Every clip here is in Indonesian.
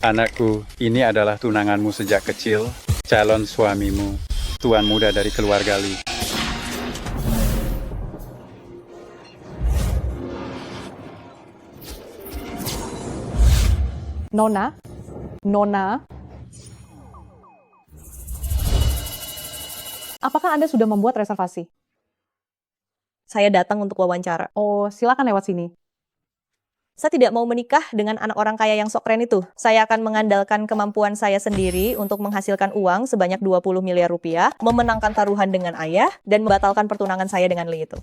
Anakku, ini adalah tunanganmu sejak kecil, calon suamimu, tuan muda dari keluarga Li. Nona? Nona? Apakah Anda sudah membuat reservasi? Saya datang untuk wawancara. Oh, silakan lewat sini. Saya tidak mau menikah dengan anak orang kaya yang sok keren itu. Saya akan mengandalkan kemampuan saya sendiri untuk menghasilkan uang sebanyak 20 miliar rupiah, memenangkan taruhan dengan ayah, dan membatalkan pertunangan saya dengan Lee itu.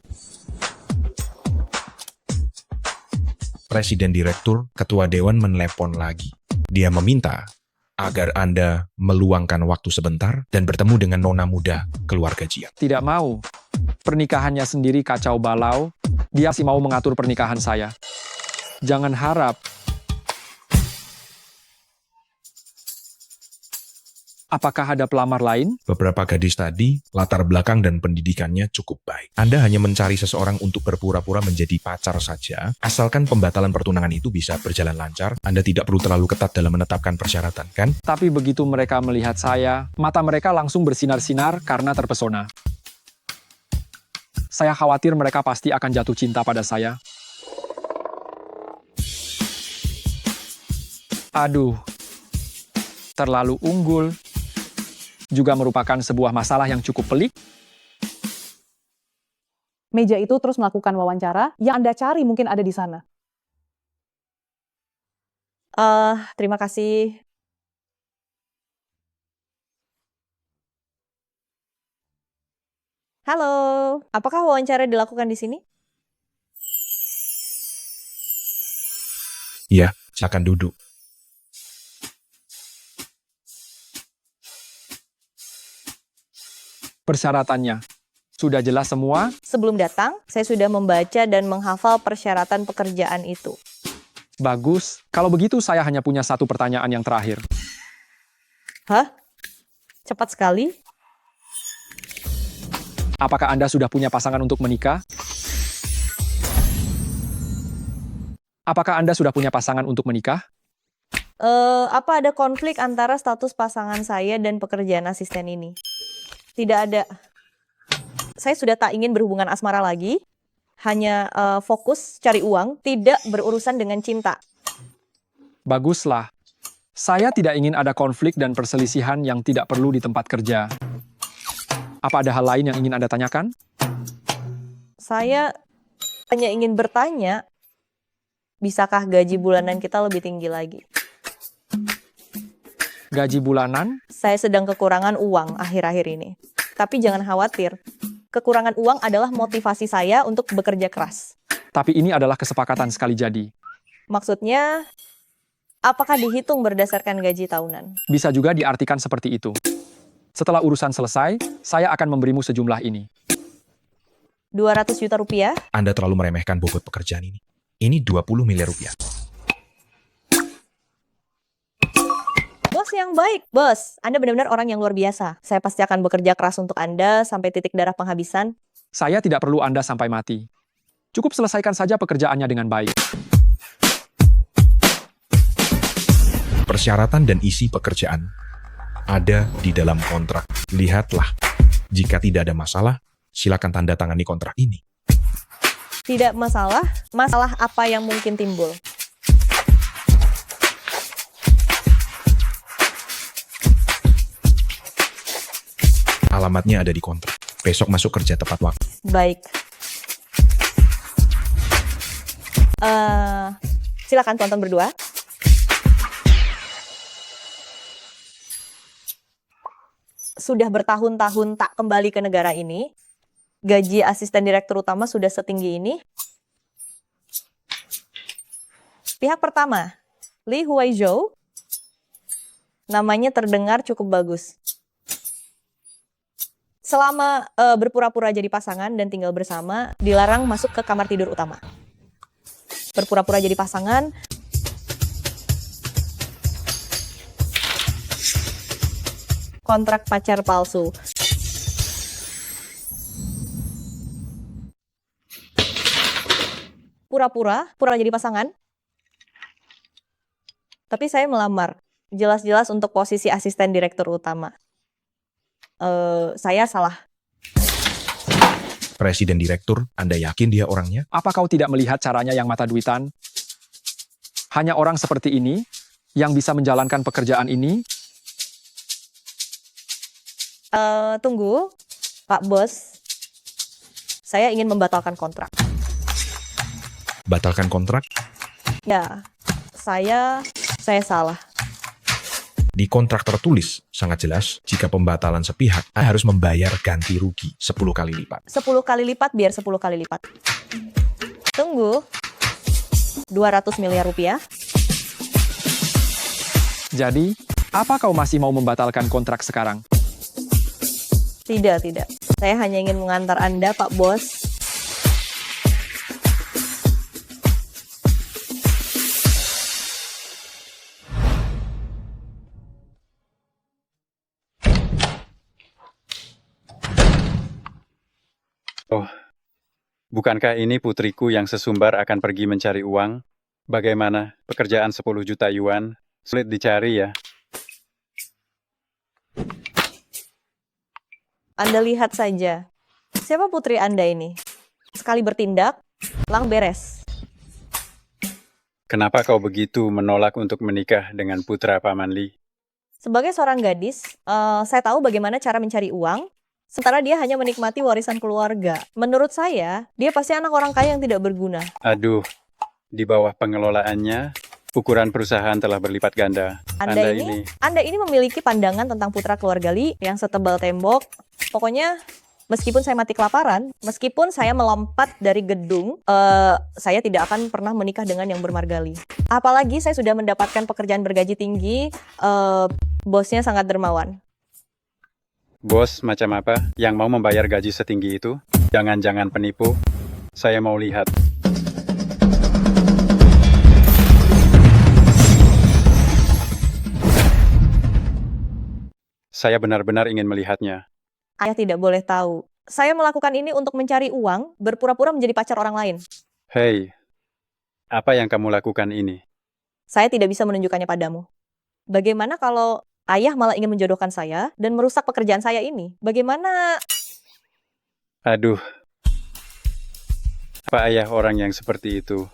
Presiden Direktur, Ketua Dewan menelepon lagi. Dia meminta agar Anda meluangkan waktu sebentar dan bertemu dengan nona muda keluarga Jiang. Tidak mau. Pernikahannya sendiri kacau balau. Dia masih mau mengatur pernikahan saya. Jangan harap. Apakah ada pelamar lain? Beberapa gadis tadi, latar belakang dan pendidikannya cukup baik. Anda hanya mencari seseorang untuk berpura-pura menjadi pacar saja, asalkan pembatalan pertunangan itu bisa berjalan lancar. Anda tidak perlu terlalu ketat dalam menetapkan persyaratan, kan? Tapi begitu mereka melihat saya, mata mereka langsung bersinar-sinar karena terpesona. Saya khawatir mereka pasti akan jatuh cinta pada saya. Aduh, terlalu unggul. Juga merupakan sebuah masalah yang cukup pelik. Meja itu terus melakukan wawancara, yang Anda cari mungkin ada di sana. Terima kasih. Halo, apakah wawancara dilakukan di sini? Ya, silakan duduk. Persyaratannya sudah jelas semua. Sebelum datang, saya sudah membaca dan menghafal persyaratan pekerjaan itu. Bagus. Kalau begitu saya hanya punya satu pertanyaan yang terakhir. Hah? Cepat sekali? Apakah Anda sudah punya pasangan untuk menikah? Apakah Anda sudah punya pasangan untuk menikah? Apa ada konflik antara status pasangan saya dan pekerjaan asisten ini? Tidak ada. Saya sudah tak ingin berhubungan asmara lagi. Hanya fokus cari uang, tidak berurusan dengan cinta. Baguslah. Saya tidak ingin ada konflik dan perselisihan yang tidak perlu di tempat kerja. Apa ada hal lain yang ingin Anda tanyakan? Saya hanya ingin bertanya, bisakah gaji bulanan kita lebih tinggi lagi? Gaji bulanan? Saya sedang kekurangan uang akhir-akhir ini. Tapi jangan khawatir, kekurangan uang adalah motivasi saya untuk bekerja keras. Tapi ini adalah kesepakatan sekali jadi. Maksudnya, apakah dihitung berdasarkan gaji tahunan? Bisa juga diartikan seperti itu. Setelah urusan selesai, saya akan memberimu sejumlah ini. 200 juta rupiah? Anda terlalu meremehkan bobot pekerjaan ini. Ini 20 miliar rupiah. Bos yang baik, bos. Anda benar-benar orang yang luar biasa. Saya pasti akan bekerja keras untuk Anda sampai titik darah penghabisan. Saya tidak perlu Anda sampai mati. Cukup selesaikan saja pekerjaannya dengan baik. Persyaratan dan isi pekerjaan ada di dalam kontrak. Lihatlah. Jika tidak ada masalah, silakan tanda tangani kontrak ini. Tidak masalah. Masalah apa yang mungkin timbul? Alamatnya ada di kontrak. Besok masuk kerja tepat waktu. Baik. Silakan tonton berdua. Sudah bertahun-tahun tak kembali ke negara ini. Gaji asisten direktur utama sudah setinggi ini. Pihak pertama, Li Huaizhou. Namanya terdengar cukup bagus. Selama berpura-pura jadi pasangan dan tinggal bersama, dilarang masuk ke kamar tidur utama. Berpura-pura jadi pasangan, kontrak pacar palsu. Pura-pura jadi pasangan. Tapi saya melamar. jelas-jelas untuk posisi asisten direktur utama. Saya salah. Presiden direktur, Anda yakin dia orangnya? Apa kau tidak melihat caranya yang mata duitan? Hanya orang seperti ini yang bisa menjalankan pekerjaan ini. Tunggu, Pak Bos. Saya ingin membatalkan kontrak. Batalkan kontrak? Ya, saya salah. Di kontrak tertulis, sangat jelas, jika pembatalan sepihak, Anda harus membayar ganti rugi 10 kali lipat. 10 kali lipat biar 10 kali lipat. Tunggu. 200 miliar rupiah. Jadi, apa kau masih mau membatalkan kontrak sekarang? Tidak. Saya hanya ingin mengantar Anda, Pak Bos. Oh, bukankah ini putriku yang sesumbar akan pergi mencari uang? Bagaimana pekerjaan 10 juta yuan? Sulit dicari ya. Anda lihat saja. Siapa putri Anda ini? Sekali bertindak, lang beres. Kenapa kau begitu menolak untuk menikah dengan putra Paman Li? Sebagai seorang gadis, saya tahu bagaimana cara mencari uang, sementara dia hanya menikmati warisan keluarga. Menurut saya, dia pasti anak orang kaya yang tidak berguna. Aduh, di bawah pengelolaannya, ukuran perusahaan telah berlipat ganda. Anda ini memiliki pandangan tentang putra keluarga Li yang setebal tembok. Pokoknya, meskipun saya mati kelaparan, meskipun saya melompat dari gedung, saya tidak akan pernah menikah dengan yang bermarga Li. Apalagi saya sudah mendapatkan pekerjaan bergaji tinggi, bosnya sangat dermawan. Bos macam apa yang mau membayar gaji setinggi itu? Jangan-jangan penipu. Saya mau lihat. Saya benar-benar ingin melihatnya. Ayah tidak boleh tahu. Saya melakukan ini untuk mencari uang, berpura-pura menjadi pacar orang lain. Hei, apa yang kamu lakukan ini? Saya tidak bisa menunjukkannya padamu. Bagaimana kalau ayah malah ingin menjodohkan saya dan merusak pekerjaan saya ini? Bagaimana? Aduh. Apa ayah orang yang seperti itu?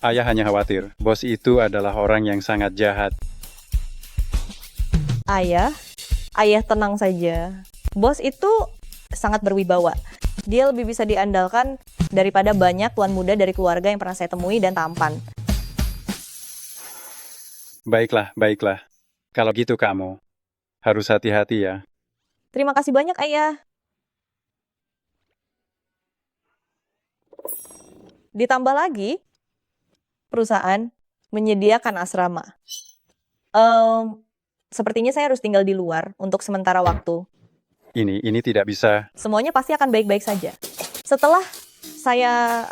Ayah hanya khawatir, bos itu adalah orang yang sangat jahat. Ayah tenang saja. Bos itu sangat berwibawa. Dia lebih bisa diandalkan daripada banyak tuan muda dari keluarga yang pernah saya temui dan tampan. Baiklah. Kalau gitu kamu harus hati-hati ya. Terima kasih banyak, Ayah. Ditambah lagi, perusahaan menyediakan asrama. Sepertinya saya harus tinggal di luar untuk sementara waktu. Ini tidak bisa. Semuanya pasti akan baik-baik saja. Setelah saya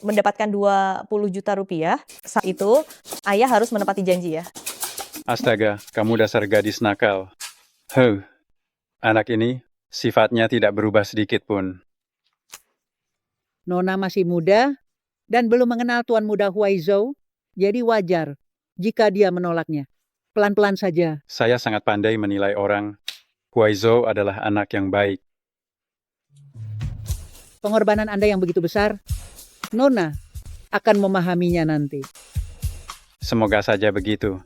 mendapatkan 20 juta rupiah, saat itu ayah harus menepati janji ya. Astaga, kamu dasar gadis nakal. Anak ini sifatnya tidak berubah sedikit pun. Nona masih muda dan belum mengenal Tuan Muda Huaizhou, jadi wajar jika dia menolaknya. Pelan-pelan saja. Saya sangat pandai menilai orang. Huaizhou adalah anak yang baik. Pengorbanan Anda yang begitu besar, Nona akan memahaminya nanti. Semoga saja begitu.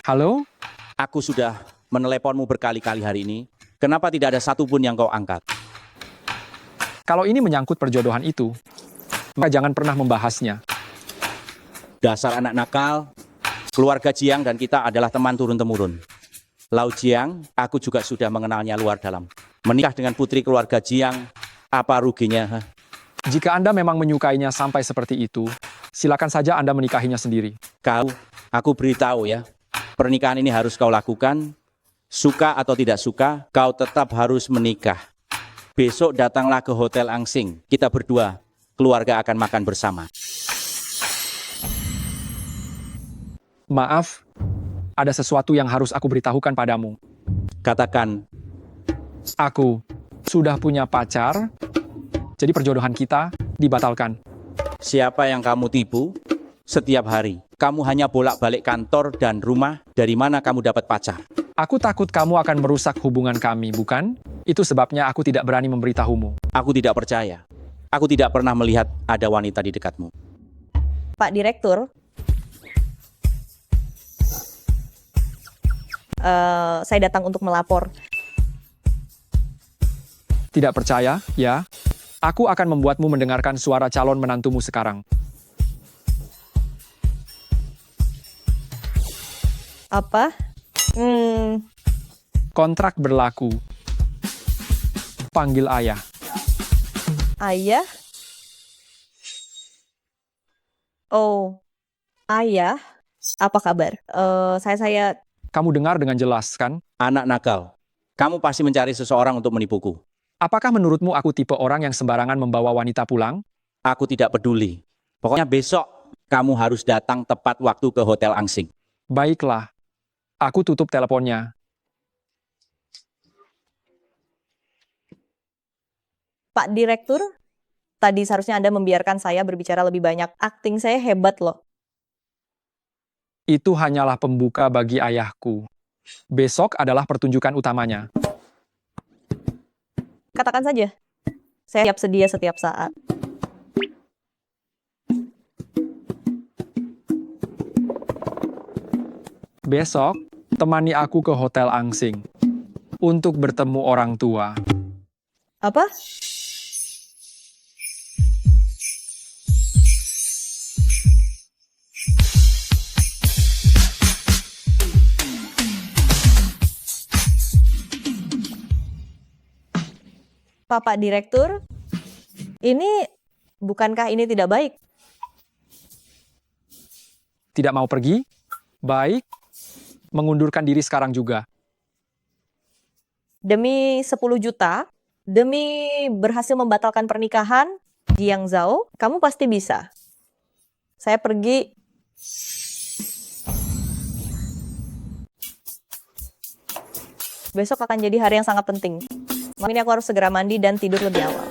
Halo? Aku sudah meneleponmu berkali-kali hari ini. Kenapa tidak ada satupun yang kau angkat? Kalau ini menyangkut perjodohan itu, maka jangan pernah membahasnya. Dasar anak nakal, keluarga Jiang dan kita adalah teman turun-temurun. Lau Jiang, aku juga sudah mengenalnya luar dalam. Menikah dengan putri keluarga Jiang, apa ruginya? Jika Anda memang menyukainya sampai seperti itu, silakan saja Anda menikahinya sendiri. Aku beritahu ya, pernikahan ini harus kau lakukan. Suka atau tidak suka, kau tetap harus menikah. Besok datanglah ke Hotel Angsing. Kita berdua, keluarga akan makan bersama. Maaf, ada sesuatu yang harus aku beritahukan padamu. Katakan, Aku sudah punya pacar, jadi perjodohan kita dibatalkan. siapa yang kamu tipu? Setiap hari, kamu hanya bolak-balik kantor dan rumah. Dari mana kamu dapat pacar? Aku takut kamu akan merusak hubungan kami, bukan? Itu sebabnya aku tidak berani memberitahumu. Aku tidak percaya. Aku tidak pernah melihat ada wanita di dekatmu. Pak Direktur, saya datang untuk melapor. Tidak percaya, ya? Aku akan membuatmu mendengarkan suara calon menantumu sekarang. Apa? Kontrak berlaku. Panggil ayah. Ayah? Oh, ayah? Apa kabar? Saya Kamu dengar dengan jelas, kan? Anak nakal, kamu pasti mencari seseorang untuk menipuku. Apakah menurutmu aku tipe orang yang sembarangan membawa wanita pulang? Aku tidak peduli. Pokoknya besok kamu harus datang tepat waktu ke Hotel Angsing. Baiklah. Aku tutup teleponnya. Pak Direktur, tadi seharusnya Anda membiarkan saya berbicara lebih banyak. Akting saya hebat loh. Itu hanyalah pembuka bagi ayahku. Besok adalah pertunjukan utamanya. Katakan saja. Saya siap sedia setiap saat. Besok, temani aku ke Hotel Angsing untuk bertemu orang tua. Apa? Bapak Direktur, bukankah ini tidak baik? Tidak mau pergi? Baik. Mengundurkan diri sekarang juga. Demi 10 juta, demi berhasil membatalkan pernikahan, Jiang Zhao, kamu pasti bisa. Saya pergi. Besok akan jadi hari yang sangat penting. Malam ini aku harus segera mandi dan tidur lebih awal.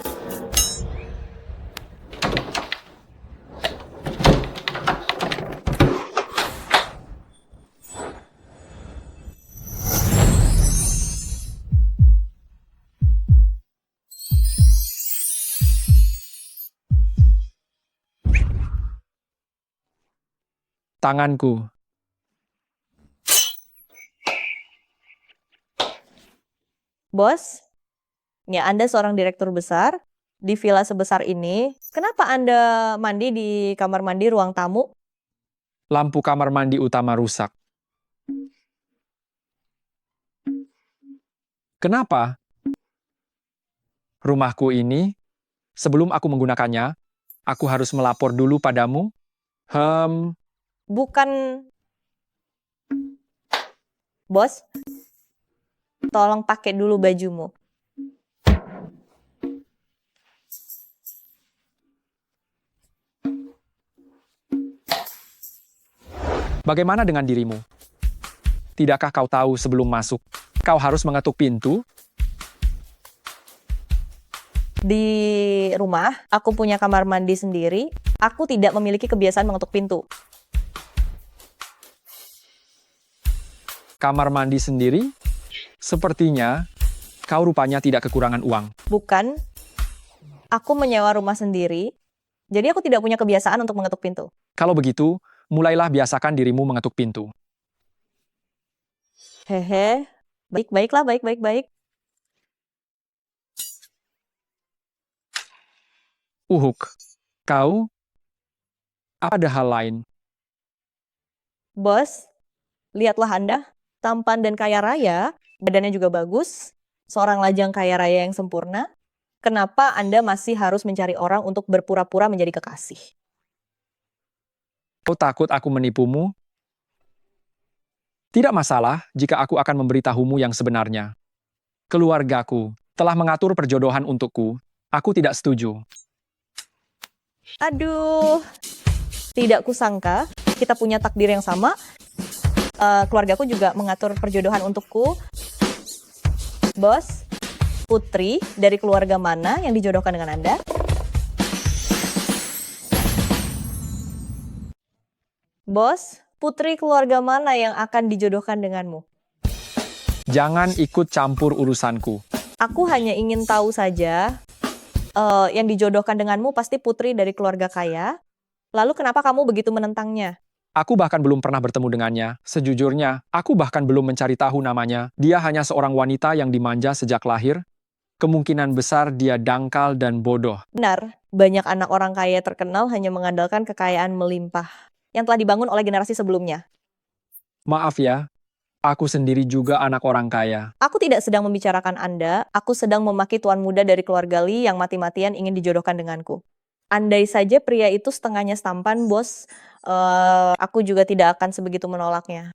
Tanganku. Bos, ya Anda seorang direktur besar di villa sebesar ini. Kenapa Anda mandi di kamar mandi ruang tamu? Lampu kamar mandi utama rusak. Kenapa? Rumahku ini, sebelum aku menggunakannya, aku harus melapor dulu padamu. Bukan. Bos, tolong pakai dulu bajumu. Bagaimana dengan dirimu? Tidakkah kau tahu sebelum masuk, kau harus mengetuk pintu? Di rumah, aku punya kamar mandi sendiri. Aku tidak memiliki kebiasaan mengetuk pintu. Kamar mandi sendiri? Sepertinya, kau rupanya tidak kekurangan uang. Bukan. Aku menyewa rumah sendiri. Jadi aku tidak punya kebiasaan untuk mengetuk pintu. Kalau begitu, mulailah biasakan dirimu mengetuk pintu. Hehe. Baik-baiklah, baik-baik-baik. Uhuk, kau? Ada hal lain. Bos, lihatlah Anda. Tampan dan kaya raya, badannya juga bagus. Seorang lajang kaya raya yang sempurna. Kenapa Anda masih harus mencari orang untuk berpura-pura menjadi kekasih? Kau takut aku menipumu? Tidak masalah jika aku akan memberitahumu yang sebenarnya. Keluargaku telah mengatur perjodohan untukku. Aku tidak setuju. Aduh, tidak kusangka kita punya takdir yang sama. Keluargaku juga mengatur perjodohan untukku. Bos, putri dari keluarga mana yang dijodohkan dengan Anda? Bos, putri keluarga mana yang akan dijodohkan denganmu? Jangan ikut campur urusanku. Aku hanya ingin tahu saja, yang dijodohkan denganmu pasti putri dari keluarga kaya. Lalu kenapa kamu begitu menentangnya? Aku bahkan belum pernah bertemu dengannya. Sejujurnya, aku bahkan belum mencari tahu namanya. Dia hanya seorang wanita yang dimanja sejak lahir. Kemungkinan besar dia dangkal dan bodoh. Benar, banyak anak orang kaya terkenal hanya mengandalkan kekayaan melimpah yang telah dibangun oleh generasi sebelumnya. Maaf ya, aku sendiri juga anak orang kaya. Aku tidak sedang membicarakan Anda, aku sedang memaki tuan muda dari keluarga Lee yang mati-matian ingin dijodohkan denganku. Andai saja pria itu setengahnya tampan, bos, aku juga tidak akan sebegitu menolaknya.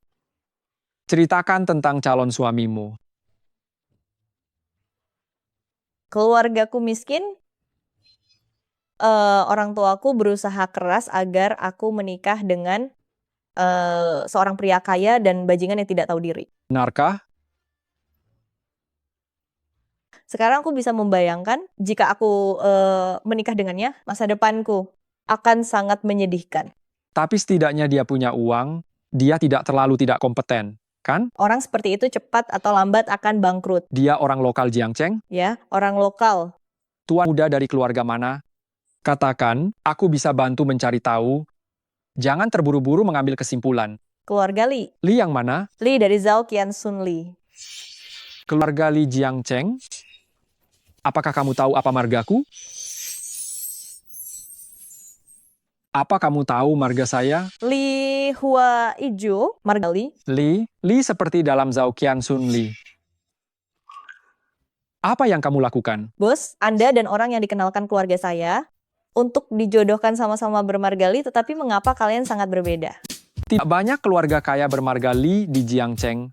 Ceritakan tentang calon suamimu. Keluargaku miskin, orang tuaku berusaha keras agar aku menikah dengan seorang pria kaya dan bajingan yang tidak tahu diri. Benarkah? Sekarang aku bisa membayangkan jika aku menikah dengannya, masa depanku akan sangat menyedihkan. Tapi setidaknya dia punya uang, dia tidak terlalu tidak kompeten, kan? Orang seperti itu cepat atau lambat akan bangkrut. Dia orang lokal Jiangcheng, Ya, orang lokal. tuan muda dari keluarga mana? Katakan, aku bisa bantu mencari tahu. Jangan terburu-buru mengambil kesimpulan. Keluarga Lee. Li yang mana? Lee dari Zhao Qiansun Lee. Keluarga Li Jiangcheng? Apakah kamu tahu apa margaku? Apa kamu tahu marga saya? Li Hua Ijo, marga Lee. Li seperti dalam Zhao Qiansun Li. Apa yang kamu lakukan? Bos, Anda dan orang yang dikenalkan keluarga saya untuk dijodohkan sama-sama bermarga Lee, tetapi mengapa kalian sangat berbeda? Tidak banyak keluarga kaya bermarga Li di Jiangcheng.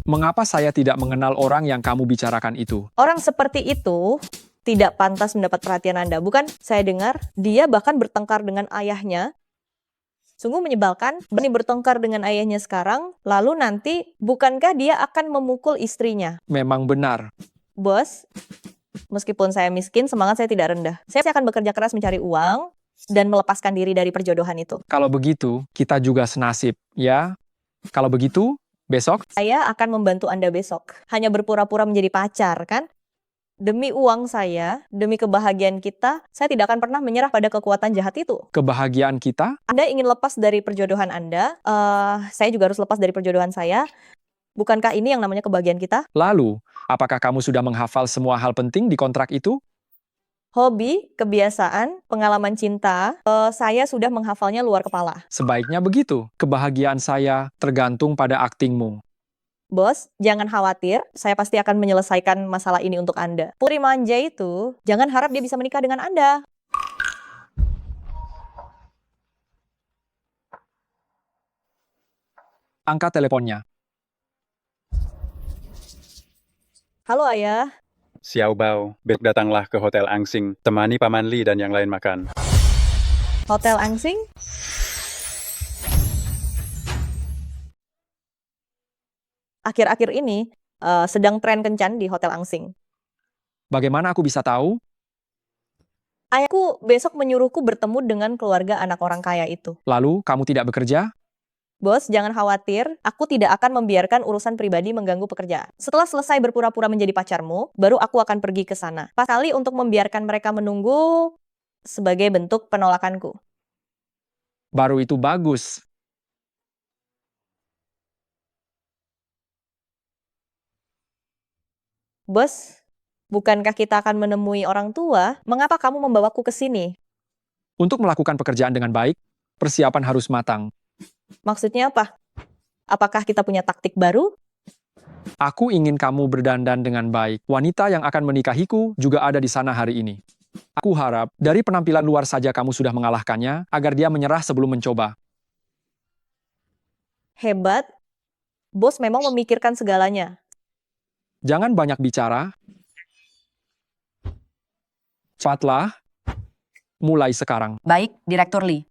Mengapa saya tidak mengenal orang yang kamu bicarakan itu? Orang seperti itu tidak pantas mendapat perhatian Anda. Bukan, saya dengar dia bahkan bertengkar dengan ayahnya. Sungguh menyebalkan, berani bertengkar dengan ayahnya sekarang, lalu nanti bukankah dia akan memukul istrinya? Memang benar. Bos, meskipun saya miskin, semangat saya tidak rendah. Saya akan bekerja keras mencari uang dan melepaskan diri dari perjodohan itu. Kalau begitu, kita juga senasib, ya? Kalau begitu, besok Saya akan membantu Anda besok. Hanya berpura-pura menjadi pacar, kan? Demi uang saya, demi kebahagiaan kita, saya tidak akan pernah menyerah pada kekuatan jahat itu. kebahagiaan kita? Anda ingin lepas dari perjodohan Anda, saya juga harus lepas dari perjodohan saya. Bukankah ini yang namanya kebahagiaan kita? Lalu, apakah kamu sudah menghafal semua hal penting di kontrak itu? Hobi, kebiasaan, pengalaman cinta, saya sudah menghafalnya luar kepala. Sebaiknya begitu. Kebahagiaan saya tergantung pada aktingmu. Bos, jangan khawatir, saya pasti akan menyelesaikan masalah ini untuk Anda. Putri manja itu, jangan harap dia bisa menikah dengan Anda. Angkat teleponnya. Halo ayah, Xiao Bao, besok datanglah ke Hotel Angsing, temani Paman Li dan yang lain makan. Hotel Angsing? Akhir-akhir ini sedang tren kencan di Hotel Angsing. Bagaimana aku bisa tahu? Ayahku besok menyuruhku bertemu dengan keluarga anak orang kaya itu. Lalu, kamu tidak bekerja? Bos, jangan khawatir, aku tidak akan membiarkan urusan pribadi mengganggu pekerjaan. Setelah selesai berpura-pura menjadi pacarmu, baru aku akan pergi ke sana. Pas kali untuk membiarkan mereka menunggu sebagai bentuk penolakanku. Baru itu bagus. Bos, bukankah kita akan menemui orang tua? Mengapa kamu membawaku ke sini? Untuk melakukan pekerjaan dengan baik, persiapan harus matang. Maksudnya apa? Apakah kita punya taktik baru? Aku ingin kamu berdandan dengan baik. Wanita yang akan menikahiku juga ada di sana hari ini. Aku harap dari penampilan luar saja kamu sudah mengalahkannya agar dia menyerah sebelum mencoba. Hebat. Bos memang memikirkan segalanya. Jangan banyak bicara. Cepatlah, mulai sekarang. Baik, Direktur Lee.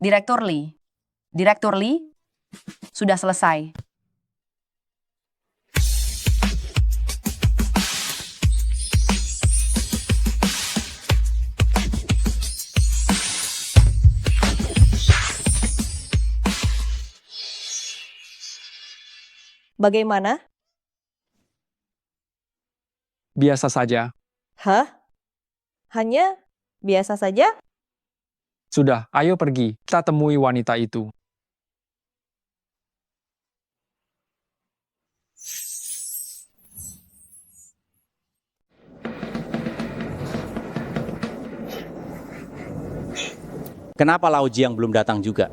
Direktur Lee. Direktur Lee, sudah selesai. Bagaimana? Biasa saja. Hah? Hanya biasa saja? Sudah, ayo pergi. Kita temui wanita itu. Kenapa Lao Jiang belum datang juga?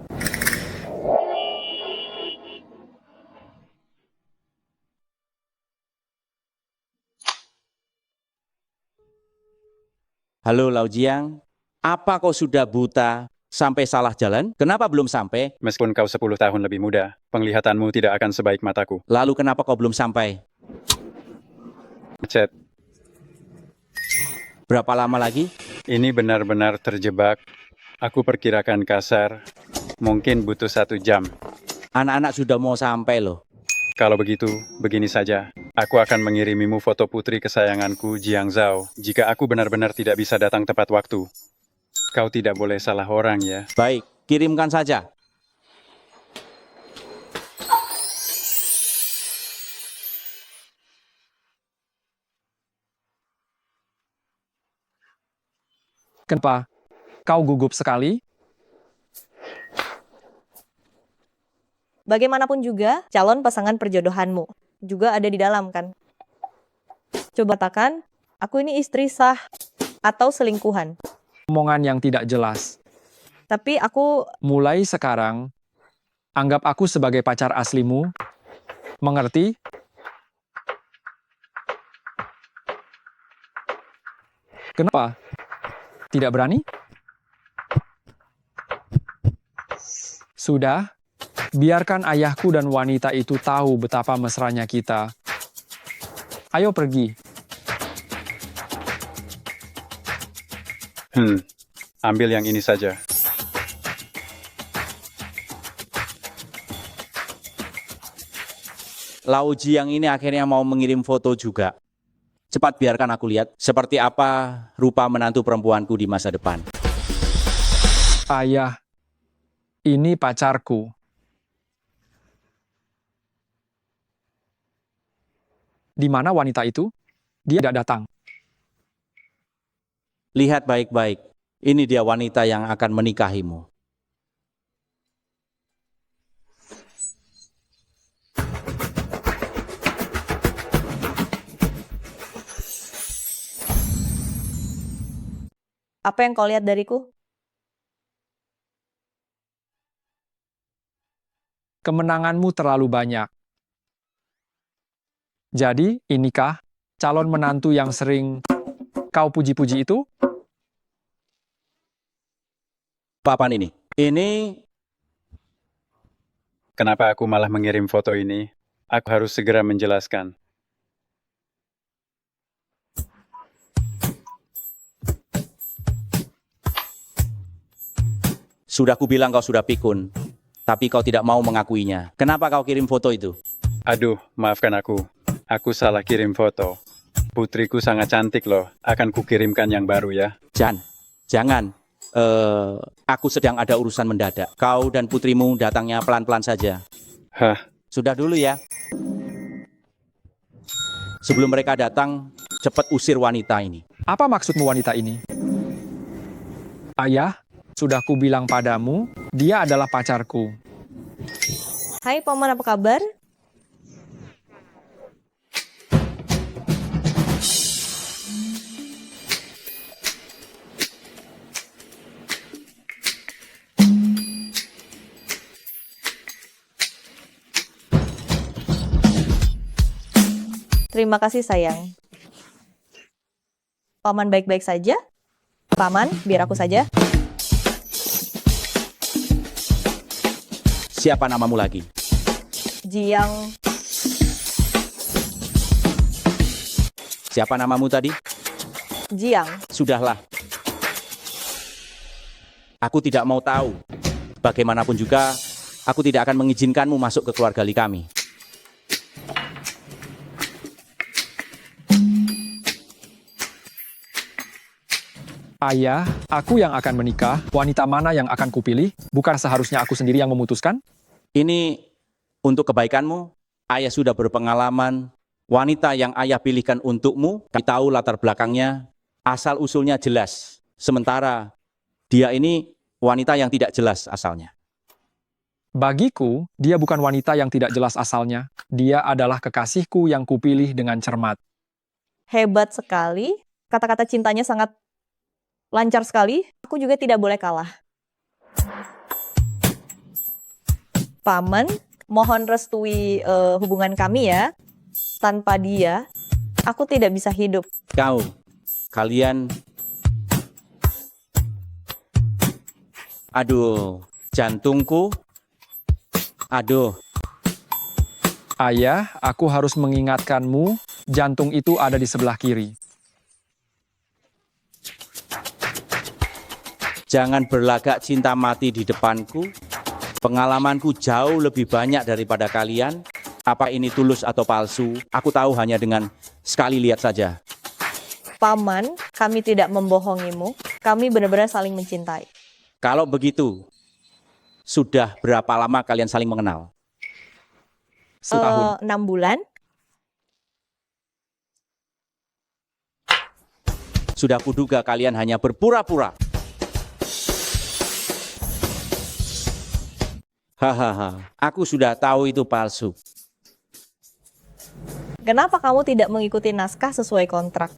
Halo Lao Jiang, apa kau sudah buta sampai salah jalan? Kenapa belum sampai? Meskipun kau 10 tahun lebih muda, penglihatanmu tidak akan sebaik mataku. Lalu kenapa kau belum sampai? Chat, Berapa lama lagi? ini benar-benar terjebak. Aku perkirakan kasar, mungkin butuh 1 jam. Anak-anak sudah mau sampai loh. Kalau begitu, begini saja. Aku akan mengirimimu foto putri kesayanganku, Jiang Zhao, jika aku benar-benar tidak bisa datang tepat waktu. Kau tidak boleh salah orang ya. Baik, kirimkan saja. Kenapa? Kau gugup sekali? Bagaimanapun juga, calon pasangan perjodohanmu juga ada di dalam kan? Coba katakan, aku ini istri sah atau selingkuhan. Omongan yang tidak jelas. Tapi aku Mulai sekarang, anggap aku sebagai pacar aslimu. Mengerti? Kenapa? Tidak berani? Sudah, biarkan ayahku dan wanita itu tahu betapa mesranya kita. Ayo pergi. Ambil yang ini saja. Lao Jiang ini akhirnya mau mengirim foto juga. Cepat biarkan aku lihat seperti apa rupa menantu perempuanku di masa depan. Ayah, ini pacarku. Di mana wanita itu? Dia tidak datang. Lihat baik-baik, ini dia wanita yang akan menikahimu. apa yang kau lihat dariku? Kemenanganmu terlalu banyak. Jadi, inikah calon menantu yang sering kau puji-puji itu? Papan ini. Ini Kenapa aku malah mengirim foto ini? Aku harus segera menjelaskan. sudah kubilang kau sudah pikun, tapi kau tidak mau mengakuinya. Kenapa kau kirim foto itu? Aduh, maafkan aku. Aku salah kirim foto. Putriku sangat cantik loh. Akan kukirimkan yang baru ya. Jangan. Aku sedang ada urusan mendadak. Kau dan putrimu datangnya pelan-pelan saja. Hah, Sudah dulu ya. Sebelum mereka datang, cepat usir wanita ini. Apa maksudmu wanita ini? Ayah, sudah kubilang padamu, dia adalah pacarku. Hai Paman, apa kabar? Terima kasih sayang. Paman baik-baik saja? Paman, biar aku saja. Siapa namamu lagi? Jiang, Siapa namamu tadi? Jiang. Sudahlah. Aku tidak mau tahu. Bagaimanapun juga, aku tidak akan mengizinkanmu masuk ke keluarga Li kami. Ayah, aku yang akan menikah. Wanita mana yang akan kupilih? Bukan seharusnya aku sendiri yang memutuskan? Ini untuk kebaikanmu. Ayah sudah berpengalaman. Wanita yang ayah pilihkan untukmu, kami tahu latar belakangnya, asal-usulnya jelas. Sementara dia ini wanita yang tidak jelas asalnya. Bagiku, dia bukan wanita yang tidak jelas asalnya. Dia adalah kekasihku yang kupilih dengan cermat. Hebat sekali. Kata-kata cintanya sangat lancar sekali. Aku juga tidak boleh kalah. Paman, mohon restui hubungan kami ya. Tanpa dia, aku tidak bisa hidup. Kalian... Aduh, jantungku. Aduh, Ayah, aku harus mengingatkanmu, jantung itu ada di sebelah kiri. jangan berlagak cinta mati di depanku. Pengalamanku jauh lebih banyak daripada kalian. Apa ini tulus atau palsu? Aku tahu hanya dengan sekali lihat saja. Paman, kami tidak membohongimu. Kami benar-benar saling mencintai. Kalau begitu, sudah berapa lama kalian saling mengenal? Setahun. 6 bulan. Sudah kuduga kalian hanya berpura-pura. Hahaha, aku sudah tahu itu palsu. Kenapa kamu tidak mengikuti naskah sesuai kontrak?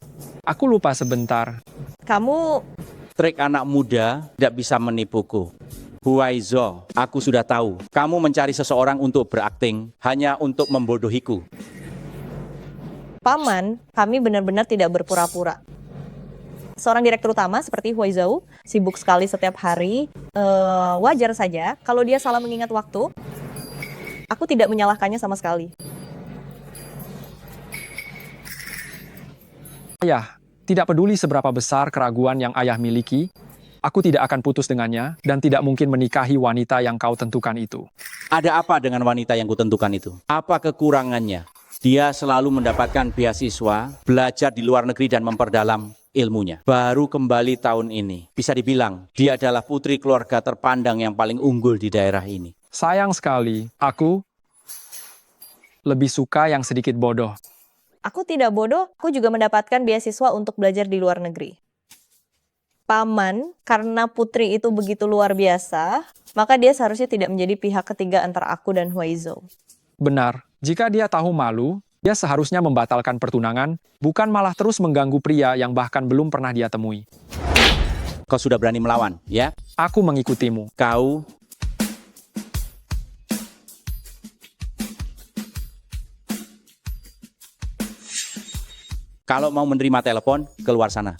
Aku lupa sebentar. Kamu Trik anak muda tidak bisa menipuku. Huaizo, aku sudah tahu. Kamu mencari seseorang untuk berakting hanya untuk membodohiku. Paman, kami benar-benar tidak berpura-pura. Seorang direktur utama seperti Huaizhou sibuk sekali setiap hari. Wajar saja kalau dia salah mengingat waktu. Aku tidak menyalahkannya sama sekali. Ayah, tidak peduli seberapa besar keraguan yang ayah miliki, aku tidak akan putus dengannya dan tidak mungkin menikahi wanita yang kau tentukan itu. Ada apa dengan wanita yang kutentukan itu? Apa kekurangannya? Dia selalu mendapatkan beasiswa, belajar di luar negeri dan memperdalam ilmunya. Baru kembali tahun ini. Bisa dibilang, dia adalah putri keluarga terpandang yang paling unggul di daerah ini. Sayang sekali, aku lebih suka yang sedikit bodoh. Aku tidak bodoh, aku juga mendapatkan beasiswa untuk belajar di luar negeri. Paman, karena putri itu begitu luar biasa, maka dia seharusnya tidak menjadi pihak ketiga antara aku dan Huaizhou. Benar, jika dia tahu malu, dia seharusnya membatalkan pertunangan, bukan malah terus mengganggu pria yang bahkan belum pernah dia temui. Kau sudah berani melawan, ya? Aku mengikutimu. Kau kalau mau menerima telepon, keluar sana.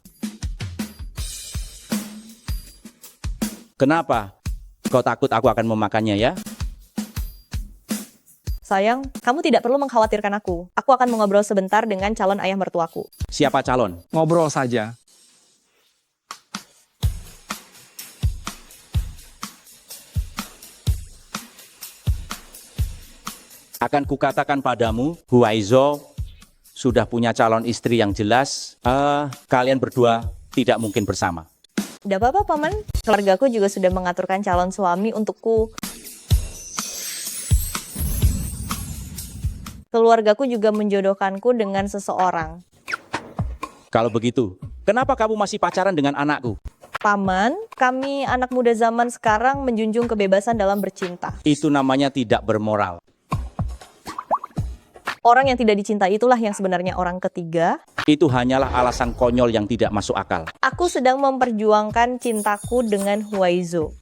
Kenapa? Kau takut aku akan memakannya, ya? Sayang, kamu tidak perlu mengkhawatirkan aku. Aku akan mengobrol sebentar dengan calon ayah mertuaku. Siapa calon? Ngobrol saja. Akan kukatakan padamu, Huaizo sudah punya calon istri yang jelas. Kalian berdua tidak mungkin bersama. Tidak apa-apa, Paman. Keluargaku juga sudah mengaturkan calon suami untukku. Keluargaku juga menjodohkanku dengan seseorang. Kalau begitu, kenapa kamu masih pacaran dengan anakku? Paman, kami anak muda zaman sekarang menjunjung kebebasan dalam bercinta. Itu namanya tidak bermoral. Orang yang tidak dicintai itulah yang sebenarnya orang ketiga. Itu hanyalah alasan konyol yang tidak masuk akal. Aku sedang memperjuangkan cintaku dengan Huaizhou.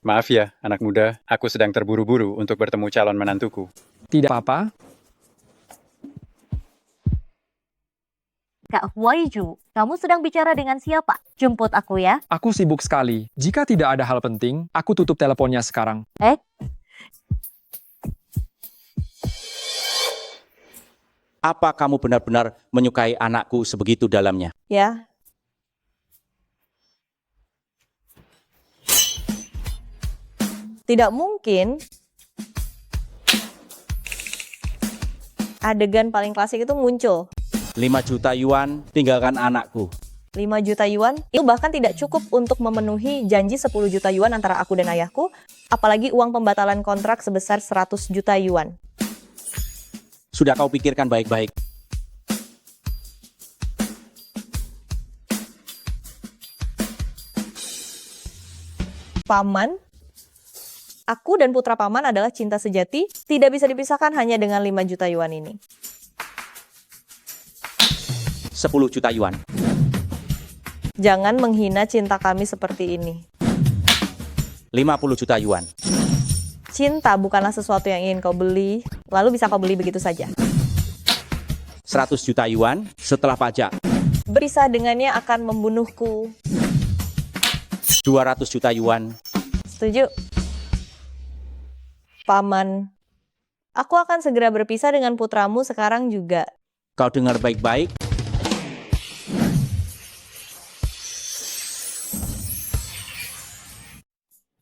Maaf ya, anak muda, aku sedang terburu-buru untuk bertemu calon menantuku. Tidak apa-apa. Kak Huaiju, kamu sedang bicara dengan siapa? Jemput aku ya. Aku sibuk sekali. Jika tidak ada hal penting, aku tutup teleponnya sekarang. Apa kamu benar-benar menyukai anakku sebegitu dalamnya? Ya. Tidak mungkin adegan paling klasik itu muncul. 5 juta yuan, tinggalkan anakku. 5 juta yuan itu bahkan tidak cukup untuk memenuhi janji 10 juta yuan antara aku dan ayahku, apalagi uang pembatalan kontrak sebesar 100 juta yuan. Sudah kau pikirkan baik-baik. Paman, aku dan putra paman adalah cinta sejati, tidak bisa dipisahkan hanya dengan 5 juta yuan ini. 10 juta yuan. Jangan menghina cinta kami seperti ini. 50 juta yuan. Cinta bukanlah sesuatu yang ingin kau beli, lalu bisa kau beli begitu saja. 100 juta yuan setelah pajak. Berpisah dengannya akan membunuhku. 200 juta yuan. Setuju? Paman, aku akan segera berpisah dengan putramu sekarang juga. Kau dengar baik-baik.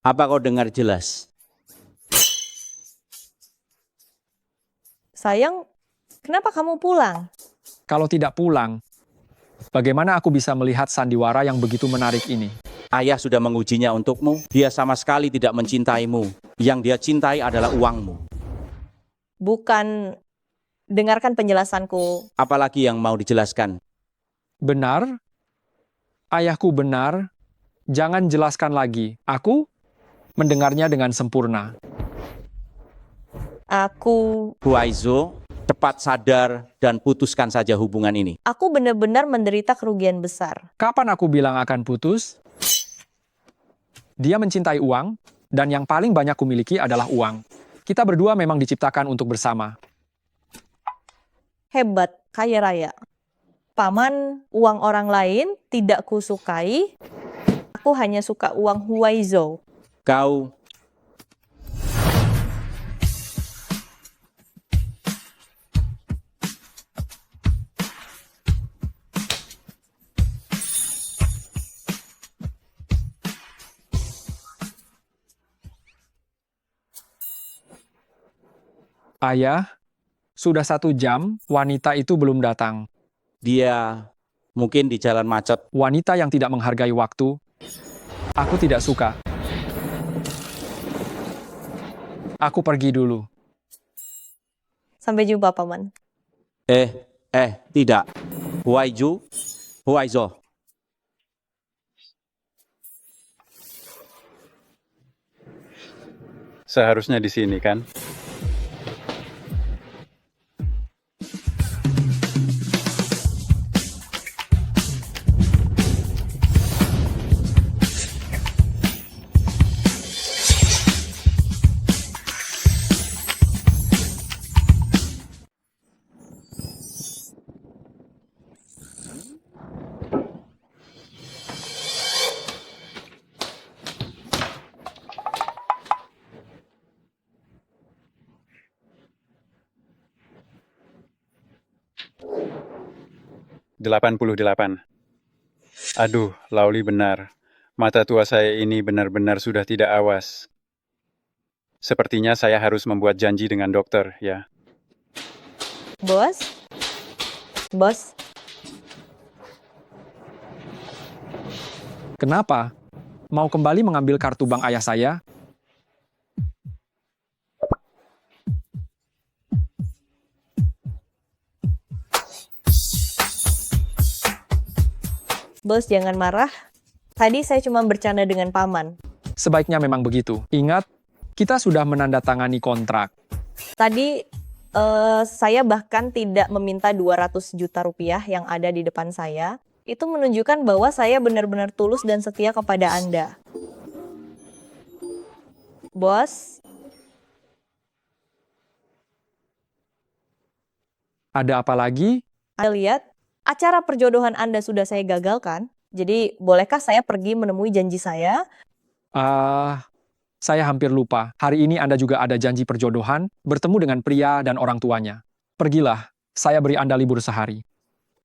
Apa kau dengar jelas? Sayang, kenapa kamu pulang? Kalau tidak pulang, bagaimana aku bisa melihat sandiwara yang begitu menarik ini? Ayah sudah mengujinya untukmu. Dia sama sekali tidak mencintaimu. Yang dia cintai adalah uangmu. Bukan, dengarkan penjelasanku. Apalagi yang mau dijelaskan? Benar? Ayahku benar. Jangan jelaskan lagi. Aku mendengarnya dengan sempurna. Aku Huaizo, cepat sadar dan putuskan saja hubungan ini. benar-benar menderita kerugian besar. Kapan aku bilang akan putus? Dia mencintai uang, dan yang paling banyak kumiliki adalah uang. Kita berdua memang diciptakan untuk bersama. Hebat, kaya raya. Paman, uang orang lain tidak kusukai. Aku hanya suka uang Huaizo. Kau Ayah, sudah 1 jam, wanita itu belum datang. dia mungkin di jalan macet. Wanita yang tidak menghargai waktu, aku tidak suka. Aku pergi dulu. Sampai jumpa, Paman. Tidak. Huaizo. Seharusnya di sini kan? "88. Aduh, Lauli benar. Mata tua saya ini benar-benar sudah tidak awas. Sepertinya saya harus membuat janji dengan dokter, ya. Bos? Bos? Kenapa? Mau kembali mengambil kartu bank ayah saya? Bos, jangan marah. Tadi saya cuma bercanda dengan Paman. Sebaiknya memang begitu. Ingat, kita sudah menandatangani kontrak. Tadi saya bahkan tidak meminta 200 juta rupiah yang ada di depan saya. Itu menunjukkan bahwa saya benar-benar tulus dan setia kepada Anda. Bos, Ada apa lagi? Anda lihat acara perjodohan Anda sudah saya gagalkan. Jadi, bolehkah saya pergi menemui janji saya? Saya hampir lupa. Hari ini Anda juga ada janji perjodohan, bertemu dengan pria dan orang tuanya. Pergilah, saya beri Anda libur sehari.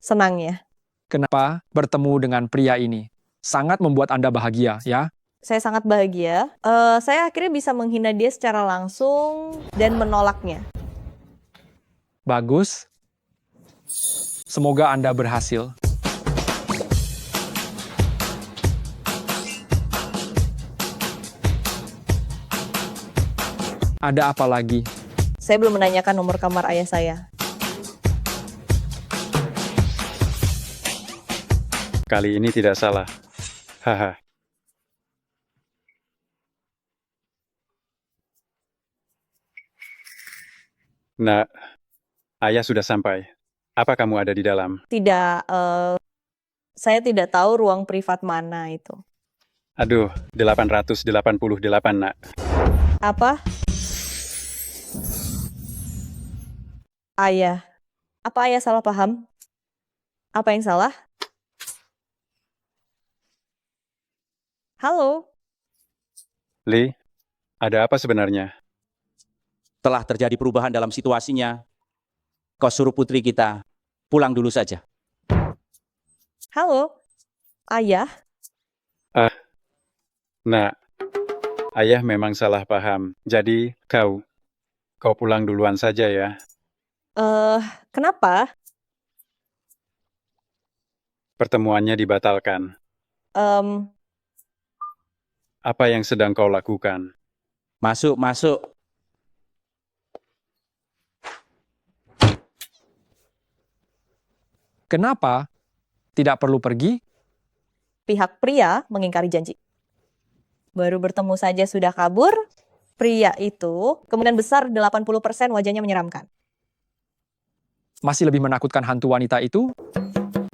Senang ya. Kenapa bertemu dengan pria ini? Sangat membuat Anda bahagia, ya? Saya sangat bahagia. Saya akhirnya bisa menghina dia secara langsung dan menolaknya. Bagus. Semoga Anda berhasil. Ada apa lagi? Saya belum menanyakan nomor kamar ayah saya. Kali ini tidak salah. Haha. Nah, ayah sudah sampai. Apa kamu ada di dalam? Tidak, saya tidak tahu ruang privat mana itu. Aduh, 888, nak. Apa? Ayah. Apa ayah salah paham? Apa yang salah? Halo? Lee, ada apa sebenarnya? Telah terjadi perubahan dalam situasinya. Kau suruh putri kita pulang dulu saja. Halo? Ayah? Nak, ayah memang salah paham. Jadi, kau pulang duluan saja ya. Kenapa? Pertemuannya dibatalkan. Apa yang sedang kau lakukan? Masuk, masuk. Kenapa? Tidak perlu pergi? Pihak pria mengingkari janji. Baru bertemu saja sudah kabur. Pria itu kemungkinan besar 80% wajahnya menyeramkan. Masih lebih menakutkan hantu wanita itu?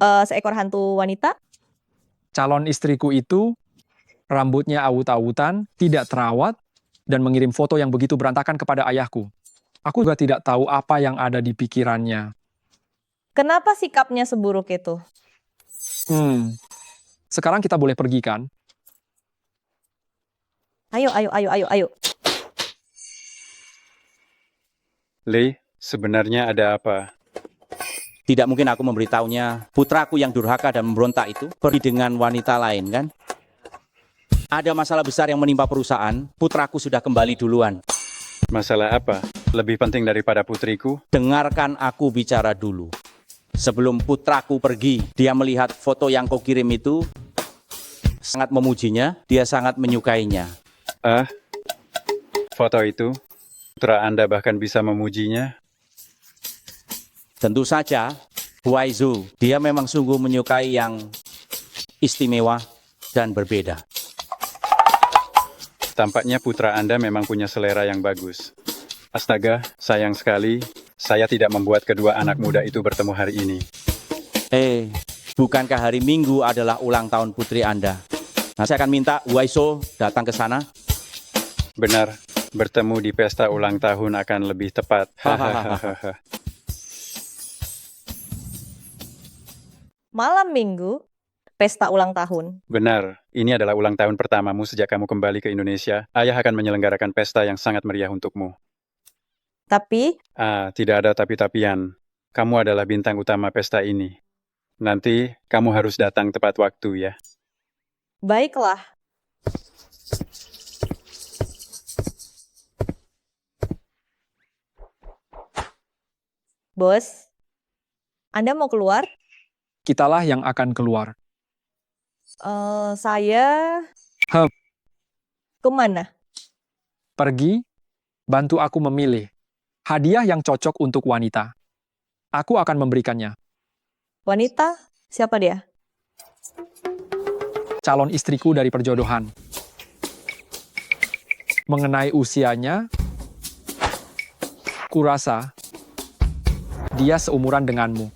Seekor hantu wanita. Calon istriku itu rambutnya awut-awutan, tidak terawat, dan mengirim foto yang begitu berantakan kepada ayahku. Aku juga tidak tahu apa yang ada di pikirannya. Kenapa sikapnya seburuk itu? Sekarang kita boleh pergi kan? Ayo. Lee, sebenarnya ada apa? Tidak mungkin aku memberitahunya. Putraku yang durhaka dan memberontak itu pergi dengan wanita lain, kan? Ada masalah besar yang menimpa perusahaan. Putraku sudah kembali duluan. Masalah apa? Lebih penting daripada putriku? Dengarkan aku bicara dulu. Sebelum putraku pergi, dia melihat foto yang kau kirim itu, sangat memujinya, dia sangat menyukainya. Foto itu? Putra Anda bahkan bisa memujinya? Tentu saja, Huaizu, dia memang sungguh menyukai yang istimewa dan berbeda. Tampaknya putra Anda memang punya selera yang bagus. Astaga, sayang sekali, saya tidak membuat kedua anak muda itu bertemu hari ini. Bukankah hari Minggu adalah ulang tahun putri Anda? Nah, saya akan minta Huaizu datang ke sana. Benar, bertemu di pesta ulang tahun akan lebih tepat. Hahaha. Malam Minggu, pesta ulang tahun. Benar, ini adalah ulang tahun pertamamu sejak kamu kembali ke Indonesia. Ayah akan menyelenggarakan pesta yang sangat meriah untukmu. Tapi, Tidak ada tapi-tapian. Kamu adalah bintang utama pesta ini. Nanti, kamu harus datang tepat waktu ya. baiklah. Bos, Anda mau keluar? Kitalah yang akan keluar. Saya... Kemana? Pergi, bantu aku memilih. Hadiah yang cocok untuk wanita. Aku akan memberikannya. Wanita? Siapa dia? Calon istriku dari perjodohan. Mengenai usianya, kurasa dia seumuran denganmu.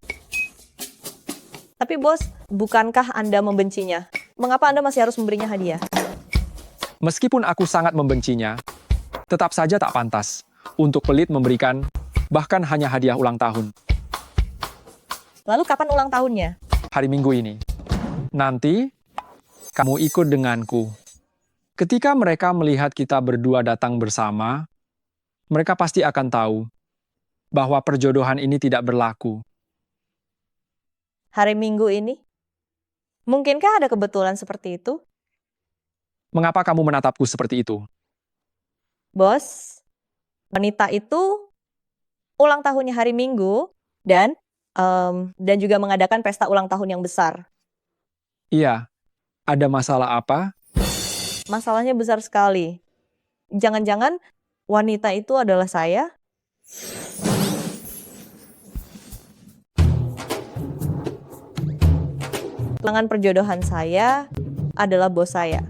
Tapi bos, bukankah Anda membencinya? Mengapa Anda masih harus memberinya hadiah? Meskipun aku sangat membencinya, Tetap saja tak pantas untuk pelit memberikan bahkan hanya hadiah ulang tahun Lalu kapan ulang tahunnya? hari Minggu ini. Nanti kamu ikut denganku. Ketika mereka melihat kita berdua datang bersama, mereka pasti akan tahu bahwa perjodohan ini tidak berlaku. Hari Minggu ini? Mungkinkah ada kebetulan seperti itu? Mengapa kamu menatapku seperti itu? Bos, wanita itu ulang tahunnya hari Minggu dan juga mengadakan pesta ulang tahun yang besar. Iya, ada masalah apa? Masalahnya besar sekali. Jangan-jangan wanita itu adalah saya? Tangan perjodohan saya adalah bos saya.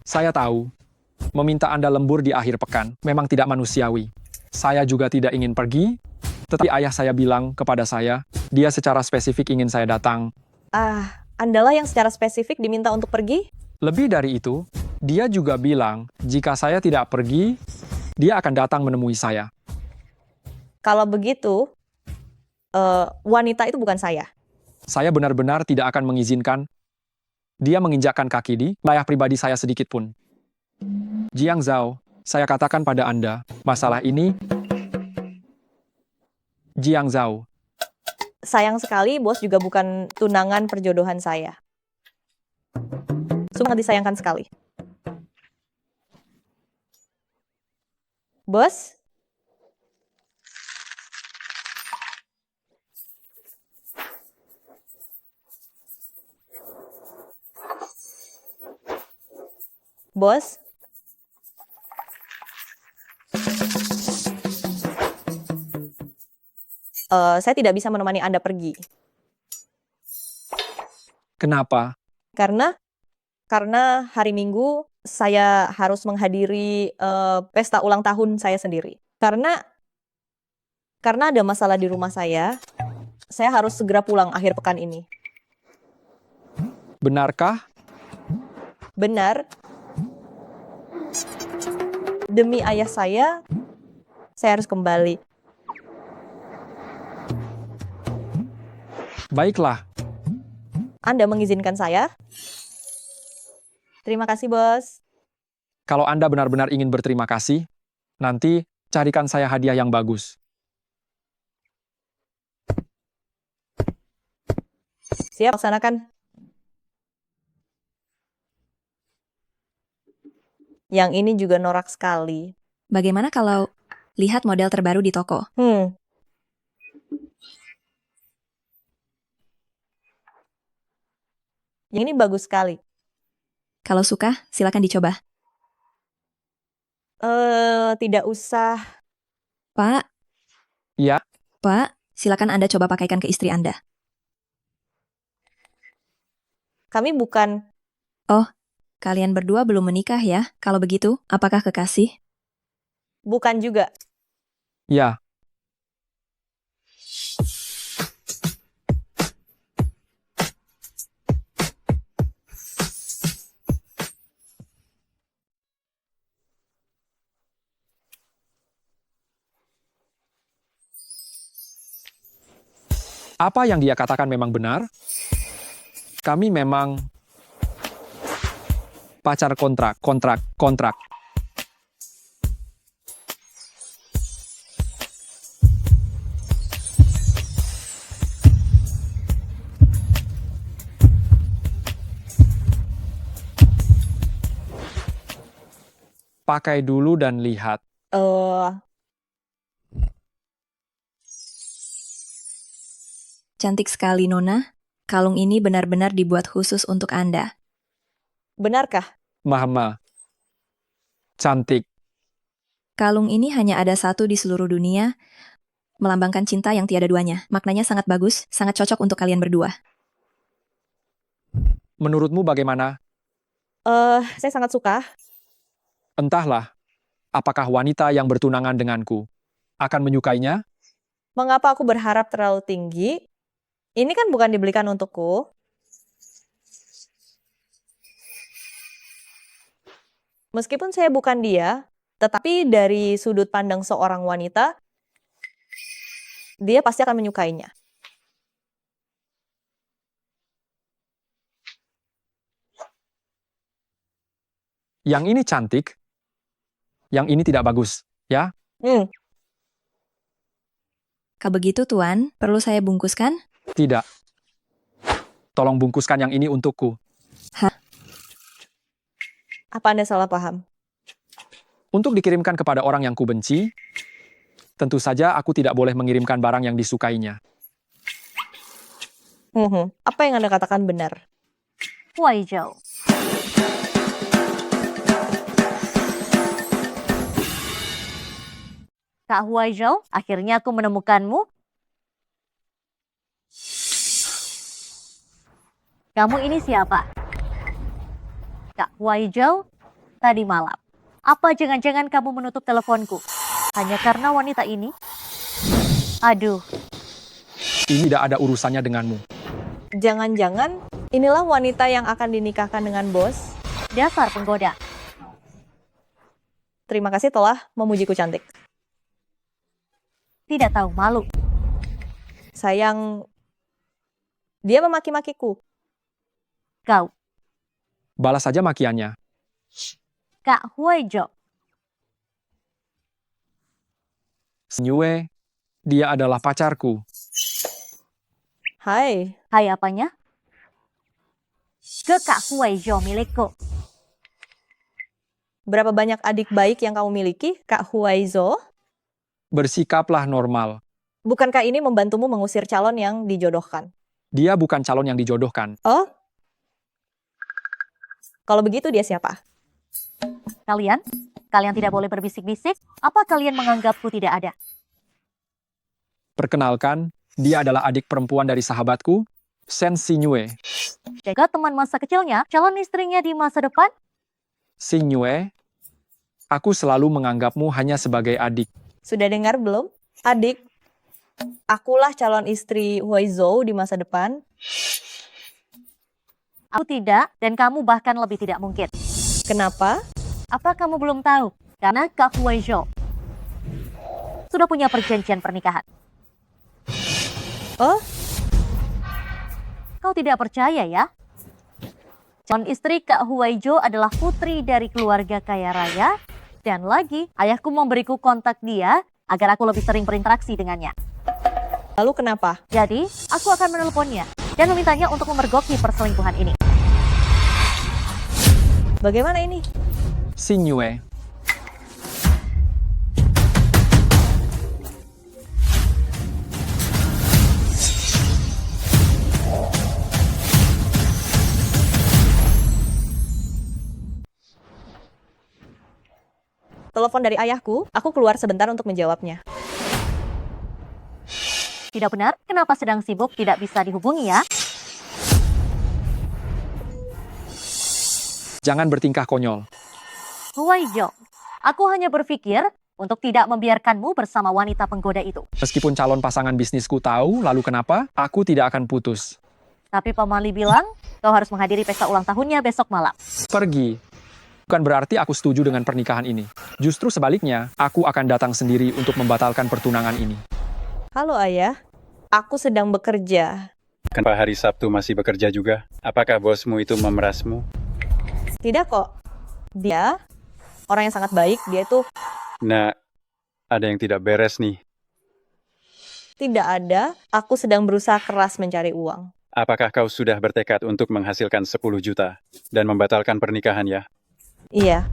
Saya tahu, meminta Anda lembur di akhir pekan memang tidak manusiawi. Saya juga tidak ingin pergi, tetapi ayah saya bilang kepada saya, dia secara spesifik ingin saya datang. Andalah yang secara spesifik diminta untuk pergi? Lebih dari itu, dia juga bilang, jika saya tidak pergi, dia akan datang menemui saya. Kalau begitu, wanita itu bukan saya. Saya benar-benar tidak akan mengizinkan dia menginjakkan kaki di wilayah pribadi saya sedikit pun. Jiang Zhao, saya katakan pada Anda, masalah ini Jiang Zhao. Sayang sekali, bos juga bukan tunangan perjodohan saya. Sangat disayangkan sekali. Bos? Bos? Saya tidak bisa menemani Anda pergi. Kenapa? Karena hari Minggu saya harus menghadiri pesta ulang tahun saya sendiri. Karena ada masalah di rumah saya harus segera pulang akhir pekan ini. Benarkah? Benar. Demi ayah saya harus kembali. Baiklah, Anda mengizinkan saya? Terima kasih, bos. kalau Anda benar-benar ingin berterima kasih, nanti carikan saya hadiah yang bagus. Siap, laksanakan. Yang ini juga norak sekali. Bagaimana kalau lihat model terbaru di toko? Yang ini bagus sekali. Kalau suka, silakan dicoba. Tidak usah. Pak, Ya, Pak, silakan Anda coba pakaikan ke istri Anda. Kami bukan. Kalian berdua belum menikah ya? Kalau begitu, apakah kekasih? Bukan juga. ya. Apa yang dia katakan memang benar? Kami memang pacar kontrak. Pakai dulu dan lihat. Cantik sekali, Nona. Kalung ini benar-benar dibuat khusus untuk Anda. Benarkah? Mama. Cantik. Kalung ini hanya ada satu di seluruh dunia, melambangkan cinta yang tiada duanya. Maknanya sangat bagus, sangat cocok untuk kalian berdua. Menurutmu bagaimana? Saya sangat suka. Entahlah, apakah wanita yang bertunangan denganku akan menyukainya? Mengapa aku berharap terlalu tinggi? Ini kan bukan dibelikan untukku. Meskipun saya bukan dia, tetapi dari sudut pandang seorang wanita, dia pasti akan menyukainya. Yang ini cantik, yang ini tidak bagus, ya? Hmm, Kalau begitu, Tuan, perlu saya bungkuskan? Tidak. Tolong bungkuskan yang ini untukku. apa Anda salah paham? Untuk dikirimkan kepada orang yang kubenci, tentu saja aku tidak boleh mengirimkan barang yang disukainya. Apa yang Anda katakan benar? Huai Zhou. Kak Huai Zhou, akhirnya aku menemukanmu. Kamu ini siapa? Kak Huai Zhou, tadi malam. Apa jangan-jangan kamu menutup teleponku? Hanya karena wanita ini? Aduh, Ini tidak ada urusannya denganmu. Jangan-jangan inilah wanita yang akan dinikahkan dengan bos. dasar penggoda. Terima kasih telah memujiku cantik. Tidak tahu malu. Sayang, dia memaki-makiku. Kau, Balas saja makiannya. Kak Huai Zhou. Senyue, dia adalah pacarku. Hai, Hai apanya? Ke Kak Huai Zhou milikku. berapa banyak adik baik yang kamu miliki, Kak Huaizo? Bersikaplah normal. Bukankah ini membantumu mengusir calon yang dijodohkan? Dia bukan calon yang dijodohkan. Oh? Kalau begitu dia siapa? Kalian tidak boleh berbisik-bisik. Apa kalian menganggapku tidak ada? Perkenalkan, dia adalah adik perempuan dari sahabatku, Sen Sinyue. Jaga teman masa kecilnya, calon istrinya di masa depan? Sinyue, aku selalu menganggapmu hanya sebagai adik. Sudah dengar belum? Adik, akulah calon istri Huaizo di masa depan. Aku tidak, dan kamu bahkan lebih tidak mungkin. Kenapa? Apa kamu belum tahu? Karena Kak Huai Zhou sudah punya perjanjian pernikahan. Oh? Kau tidak percaya ya? Calon istri Kak Huai Zhou adalah putri dari keluarga kaya raya. Dan lagi, ayahku memberiku kontak dia agar aku lebih sering berinteraksi dengannya. Lalu kenapa? Jadi, aku akan menelponnya dan memintanya untuk memergoki perselingkuhan ini. Bagaimana ini? Sinyue, Telepon dari ayahku, aku keluar sebentar untuk menjawabnya. Tidak benar? Kenapa sedang sibuk tidak bisa dihubungi ya? jangan bertingkah konyol. Huai Zhou, aku hanya berpikir untuk tidak membiarkanmu bersama wanita penggoda itu. Meskipun calon pasangan bisnisku tahu, lalu kenapa? Aku tidak akan putus. Tapi Pamali bilang, kau harus menghadiri pesta ulang tahunnya besok malam. Pergi. Bukan berarti aku setuju dengan pernikahan ini. Justru sebaliknya, aku akan datang sendiri untuk membatalkan pertunangan ini. Halo ayah, aku sedang bekerja. Kenapa hari Sabtu masih bekerja juga? Apakah bosmu itu memerasmu? Tidak kok. Dia orang yang sangat baik, dia itu Nah, ada yang tidak beres nih. tidak ada. Aku sedang berusaha keras mencari uang. Apakah kau sudah bertekad untuk menghasilkan 10 juta dan membatalkan pernikahan ya? Iya,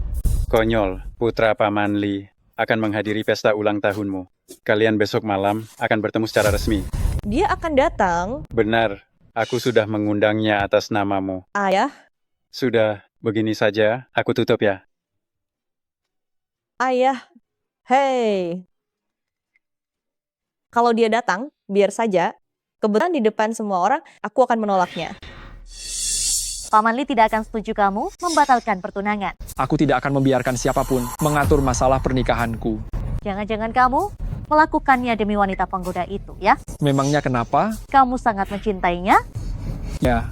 Konyol, putra Paman Li akan menghadiri pesta ulang tahunmu. Kalian besok malam akan bertemu secara resmi. dia akan datang. Benar, aku sudah mengundangnya atas namamu. Ayah, Sudah, begini saja, aku tutup ya. ayah, hey. Kalau dia datang, biar saja. Kebetulan di depan semua orang, aku akan menolaknya. Paman Li tidak akan setuju kamu membatalkan pertunangan. Aku tidak akan membiarkan siapapun mengatur masalah pernikahanku. Jangan-jangan kamu melakukannya demi wanita penggoda itu, ya? Memangnya kenapa? Kamu sangat mencintainya? Ya,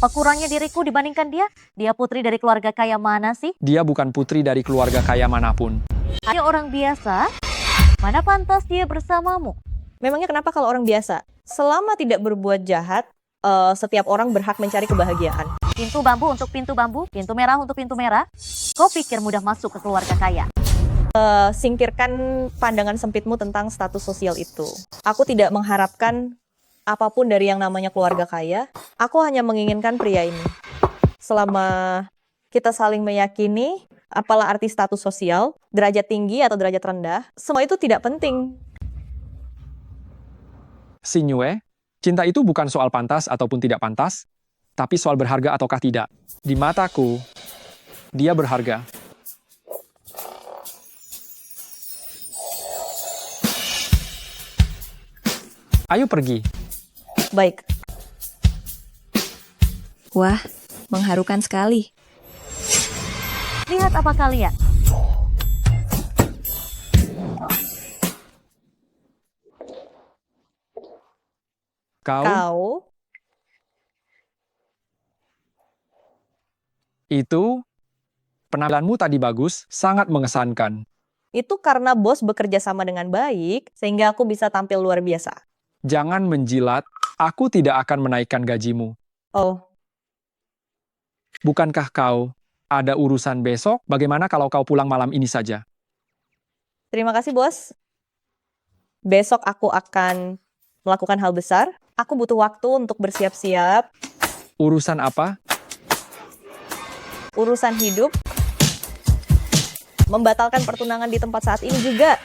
Apa kurangnya diriku dibandingkan dia? Dia putri dari keluarga kaya mana sih? Dia bukan putri dari keluarga kaya manapun. Dia orang biasa. Mana pantas dia bersamamu? Memangnya kenapa kalau orang biasa? Selama tidak berbuat jahat, setiap orang berhak mencari kebahagiaan. Pintu bambu untuk pintu bambu, pintu merah untuk pintu merah. Kau pikir mudah masuk ke keluarga kaya? Singkirkan pandangan sempitmu tentang status sosial itu. Aku tidak mengharapkan apapun dari yang namanya keluarga kaya. Aku hanya menginginkan pria ini. Selama kita saling meyakini, apalah arti status sosial, derajat tinggi atau derajat rendah, semua itu tidak penting. Sinyue, cinta itu bukan soal pantas ataupun tidak pantas, tapi soal berharga ataukah tidak. Di mataku, dia berharga. Ayo pergi. Baik. Wah, mengharukan sekali. Lihat apa kalian? Kau Itu, penampilanmu tadi bagus, sangat mengesankan. itu karena bos bekerja sama dengan baik, sehingga aku bisa tampil luar biasa. Jangan menjilat, aku tidak akan menaikkan gajimu. Oh, Bukankah kau ada urusan besok? Bagaimana kalau kau pulang malam ini saja? terima kasih bos. Besok aku akan melakukan hal besar. Aku butuh waktu untuk bersiap-siap. Urusan apa? Urusan hidup. Membatalkan pertunangan di tempat saat ini juga.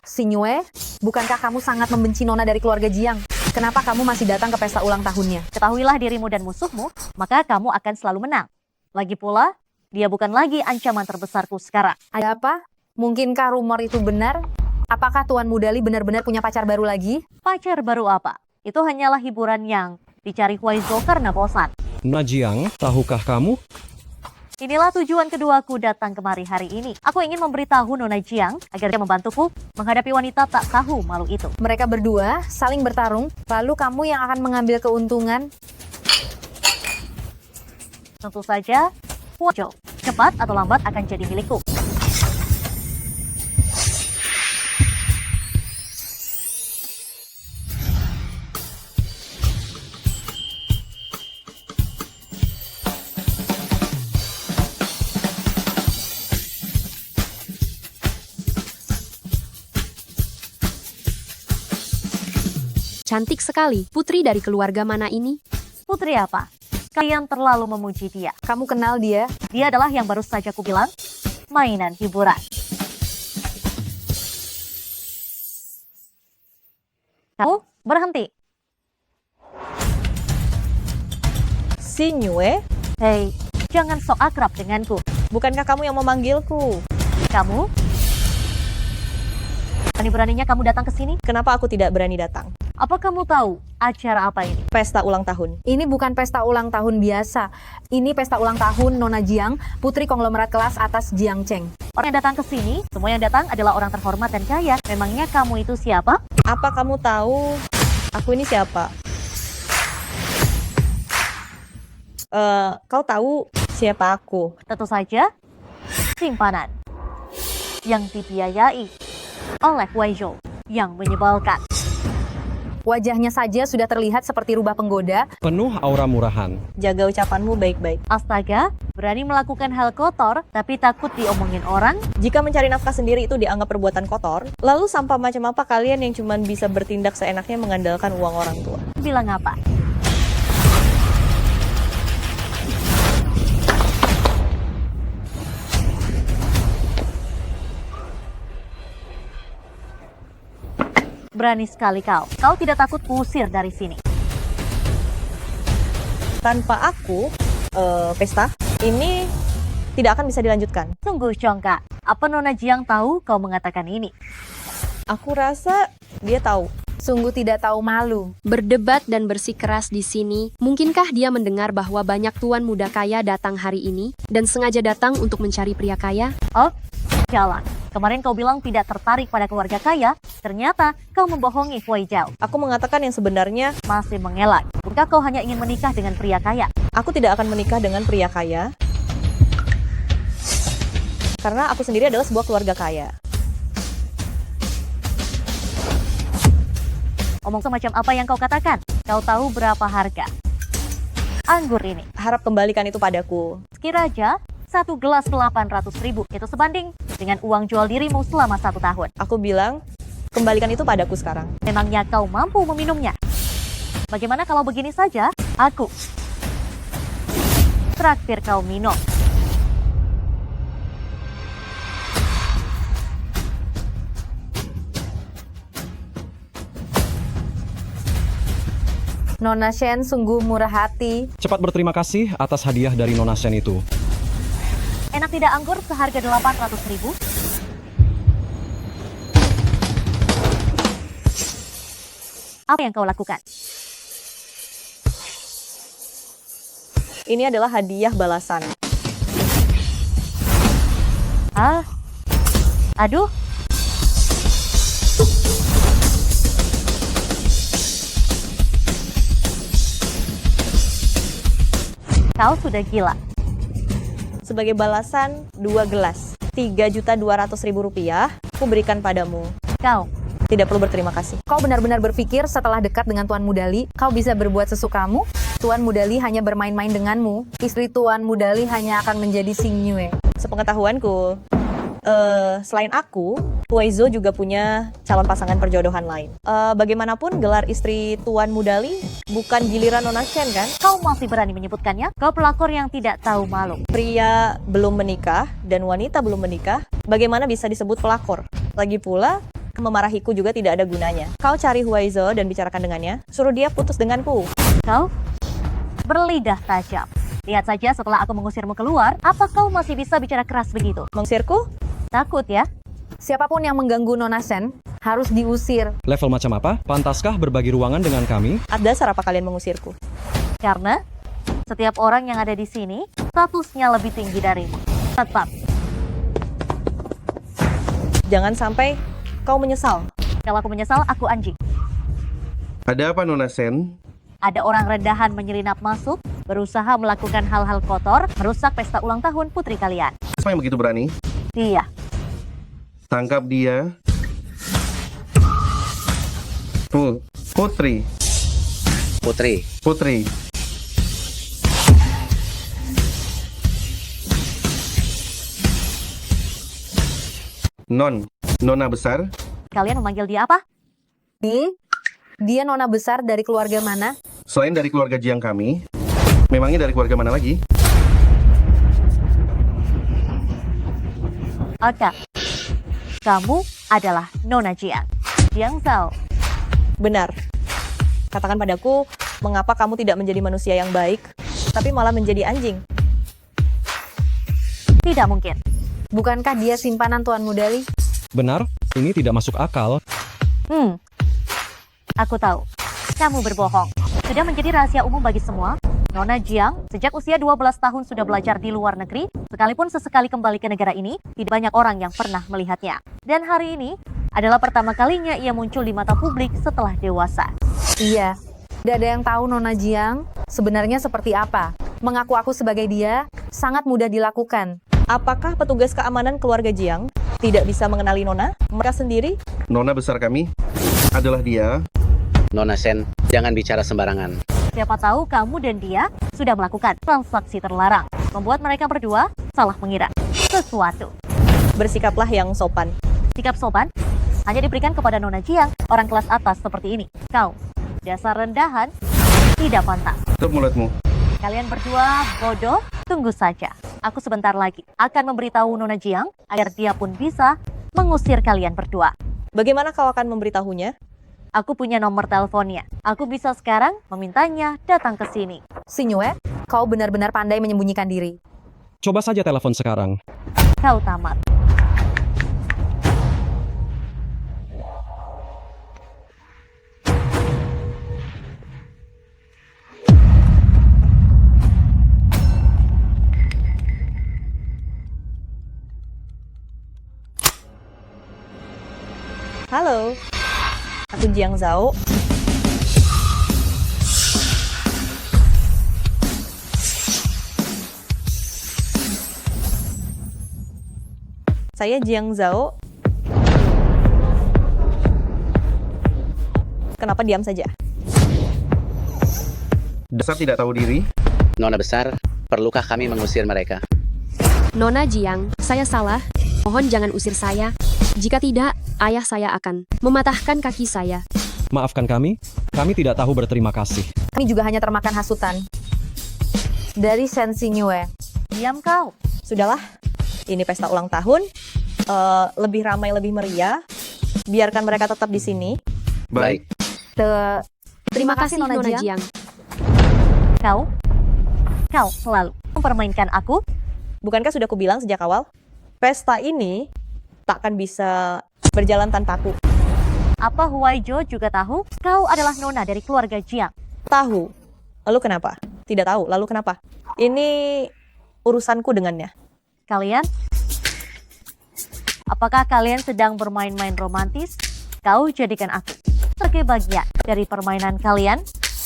Sinyue, bukankah kamu sangat membenci Nona dari keluarga Jiang? Kenapa kamu masih datang ke pesta ulang tahunnya? Ketahuilah dirimu dan musuhmu, maka kamu akan selalu menang. Lagi pula, dia bukan lagi ancaman terbesarku sekarang. Ada apa? Mungkinkah rumor itu benar? Apakah Tuan Mudali benar-benar punya pacar baru lagi? Pacar baru apa? Itu hanyalah hiburan yang dicari Huaizo karena bosan. Nona Jiang, tahukah kamu? Inilah tujuan keduaku datang kemari hari ini. Aku ingin memberitahu Nona Jiang agar dia membantuku menghadapi wanita tak tahu malu itu. Mereka berdua saling bertarung, lalu kamu yang akan mengambil keuntungan. Tentu saja, Huaizo, cepat atau lambat akan jadi milikku. Cantik sekali. Putri dari keluarga mana ini? Putri apa? Kalian terlalu memuji dia. Kamu kenal dia? Dia adalah yang baru saja kubilang, mainan hiburan. Kamu berhenti. Sinyue, Hei, jangan sok akrab denganku. bukankah kamu yang memanggilku? Kamu? Berani-beraninya kamu datang ke sini? Kenapa aku tidak berani datang? Apa kamu tahu acara apa ini? Pesta ulang tahun. Ini bukan pesta ulang tahun biasa. Ini pesta ulang tahun Nona Jiang, putri konglomerat kelas atas Jiang Cheng. Orang yang datang ke sini, semua yang datang adalah orang terhormat dan kaya. Memangnya kamu itu siapa? Apa kamu tahu aku ini siapa? Kau tahu siapa aku? Tentu saja, simpanan yang dibiayai oleh Huaizo yang menyebalkan. Wajahnya saja sudah terlihat seperti rubah penggoda. Penuh aura murahan. Jaga ucapanmu baik-baik. Astaga, berani melakukan hal kotor tapi takut diomongin orang? Jika mencari nafkah sendiri itu dianggap perbuatan kotor, lalu sampah macam apa kalian yang cuma bisa bertindak seenaknya mengandalkan uang orang tua? Bilang apa? Berani sekali kau. Kau tidak takut kusir dari sini. Tanpa aku, pesta ini tidak akan bisa dilanjutkan. Sungguh congkak. Apa Nona Jiang tahu kau mengatakan ini? Aku rasa dia tahu. Sungguh tidak tahu malu. Berdebat dan bersikeras di sini. Mungkinkah dia mendengar bahwa banyak tuan muda kaya datang hari ini dan sengaja datang untuk mencari pria kaya? Oh, jalan. Kemarin kau bilang tidak tertarik pada keluarga kaya, ternyata kau membohongi Huai Zhao. Aku mengatakan yang sebenarnya. Masih mengelak. Bukankah kau hanya ingin menikah dengan pria kaya? Aku tidak akan menikah dengan pria kaya. Karena aku sendiri adalah sebuah keluarga kaya. Omong semacam apa yang kau katakan? Kau tahu berapa harga anggur ini? Harap kembalikan itu padaku. Sekiraja 1 gelas 800.000 itu sebanding dengan uang jual dirimu selama 1 tahun. Aku bilang, kembalikan itu padaku sekarang. Memangnya kau mampu meminumnya? Bagaimana kalau begini saja? Aku traktir kau minum. Nona Shen sungguh murah hati. Cepat berterima kasih atas hadiah dari Nona Shen itu. Enak tidak anggur seharga 800.000? Apa yang kau lakukan? Ini adalah hadiah balasan. Aduh. Kau sudah gila. Sebagai balasan, 2 gelas. 3.200.000 rupiah, aku berikan padamu. Kau tidak perlu berterima kasih. Kau benar-benar berpikir setelah dekat dengan Tuan Mudali, kau bisa berbuat sesukamu? Tuan Mudali hanya bermain-main denganmu. Istri Tuan Mudali hanya akan menjadi Xing Yue. Sepengetahuanku, selain aku, Huai Zhou juga punya calon pasangan perjodohan lain. Bagaimanapun gelar istri Tuan Mudali bukan giliran Nona Shen kan? Kau masih berani menyebutkannya? Kau pelakor yang tidak tahu malu. Pria belum menikah dan wanita belum menikah, bagaimana bisa disebut pelakor? Lagi pula, memarahiku juga tidak ada gunanya. Kau cari Huai Zhou dan bicarakan dengannya, suruh dia putus denganku. Kau berlidah tajam. Lihat saja setelah aku mengusirmu keluar, apa kau masih bisa bicara keras begitu? Mengusirku? Takut ya? Siapapun yang mengganggu Nona Shen harus diusir. Level macam apa? Pantaskah berbagi ruangan dengan kami? Ada dasar apa kalian mengusirku? Karena setiap orang yang ada di sini statusnya lebih tinggi darimu. Tetap. Jangan sampai kau menyesal. Kalau aku menyesal, aku anjing. Ada apa, Nona Shen? Ada orang rendahan menyelinap masuk, berusaha melakukan hal-hal kotor, merusak pesta ulang tahun putri kalian. Siapa yang begitu berani? Dia. Tangkap dia. Putri. Nona besar. Kalian memanggil dia apa? Dia nona besar dari keluarga mana? Selain dari keluarga Jiang kami, memangnya dari keluarga mana lagi? Oke. Kamu adalah Nona Jiang. Jiang Zhao. Benar. Katakan padaku, mengapa kamu tidak menjadi manusia yang baik, tapi malah menjadi anjing? Tidak mungkin. Bukankah dia simpanan Tuan Mudali? Benar, ini tidak masuk akal. Aku tahu. Kamu berbohong. Sudah menjadi rahasia umum bagi semua. Nona Jiang sejak usia 12 tahun sudah belajar di luar negeri. Sekalipun sesekali kembali ke negara ini, tidak banyak orang yang pernah melihatnya. Dan hari ini adalah pertama kalinya ia muncul di mata publik setelah dewasa. Iya. Tidak ada yang tahu Nona Jiang sebenarnya seperti apa. Mengaku aku sebagai dia sangat mudah dilakukan. Apakah petugas keamanan keluarga Jiang tidak bisa mengenali Nona? Mereka sendiri? Nona besar kami adalah dia. Nona Shen, jangan bicara sembarangan. Siapa tahu kamu dan dia sudah melakukan transaksi terlarang. Membuat mereka berdua salah mengira sesuatu. Bersikaplah yang sopan. Sikap sopan hanya diberikan kepada Nona Jiang, orang kelas atas seperti ini. Kau, dasar rendahan, tidak pantas. Tutup mulutmu. Kalian berdua bodoh, tunggu saja. Aku sebentar lagi akan memberitahu Nona Jiang agar dia pun bisa mengusir kalian berdua. Bagaimana kau akan memberitahunya? Aku punya nomor teleponnya. Aku bisa sekarang memintanya datang ke sini. Xing Yue, kau benar-benar pandai menyembunyikan diri. Coba saja telepon sekarang. Kau tamat. Halo, aku Jiang Zhao. Saya Jiang Zhao. Kenapa diam saja? Dasar tidak tahu diri. Nona besar, perlukah kami mengusir mereka? Nona Jiang, saya salah. Mohon jangan usir saya. Jika tidak, ayah saya akan mematahkan kaki saya. Maafkan kami tidak tahu berterima kasih. Kami juga hanya termakan hasutan dari Sensi Nyue. Diam kau. Sudahlah, ini pesta ulang tahun. Lebih ramai, lebih meriah. Biarkan mereka tetap di sini. Baik. Terima kasih Nona Jiang. Kau selalu mempermainkan aku. Bukankah sudah kubilang sejak awal? Pesta ini takkan bisa berjalan tanpaku. Apa Huaijo juga tahu kau adalah Nona dari keluarga Jiang? Tahu. Lalu kenapa? Tidak tahu. Lalu kenapa? Ini urusanku dengannya. Apakah kalian sedang bermain-main romantis? Kau jadikan aku sebagai bagian dari permainan kalian?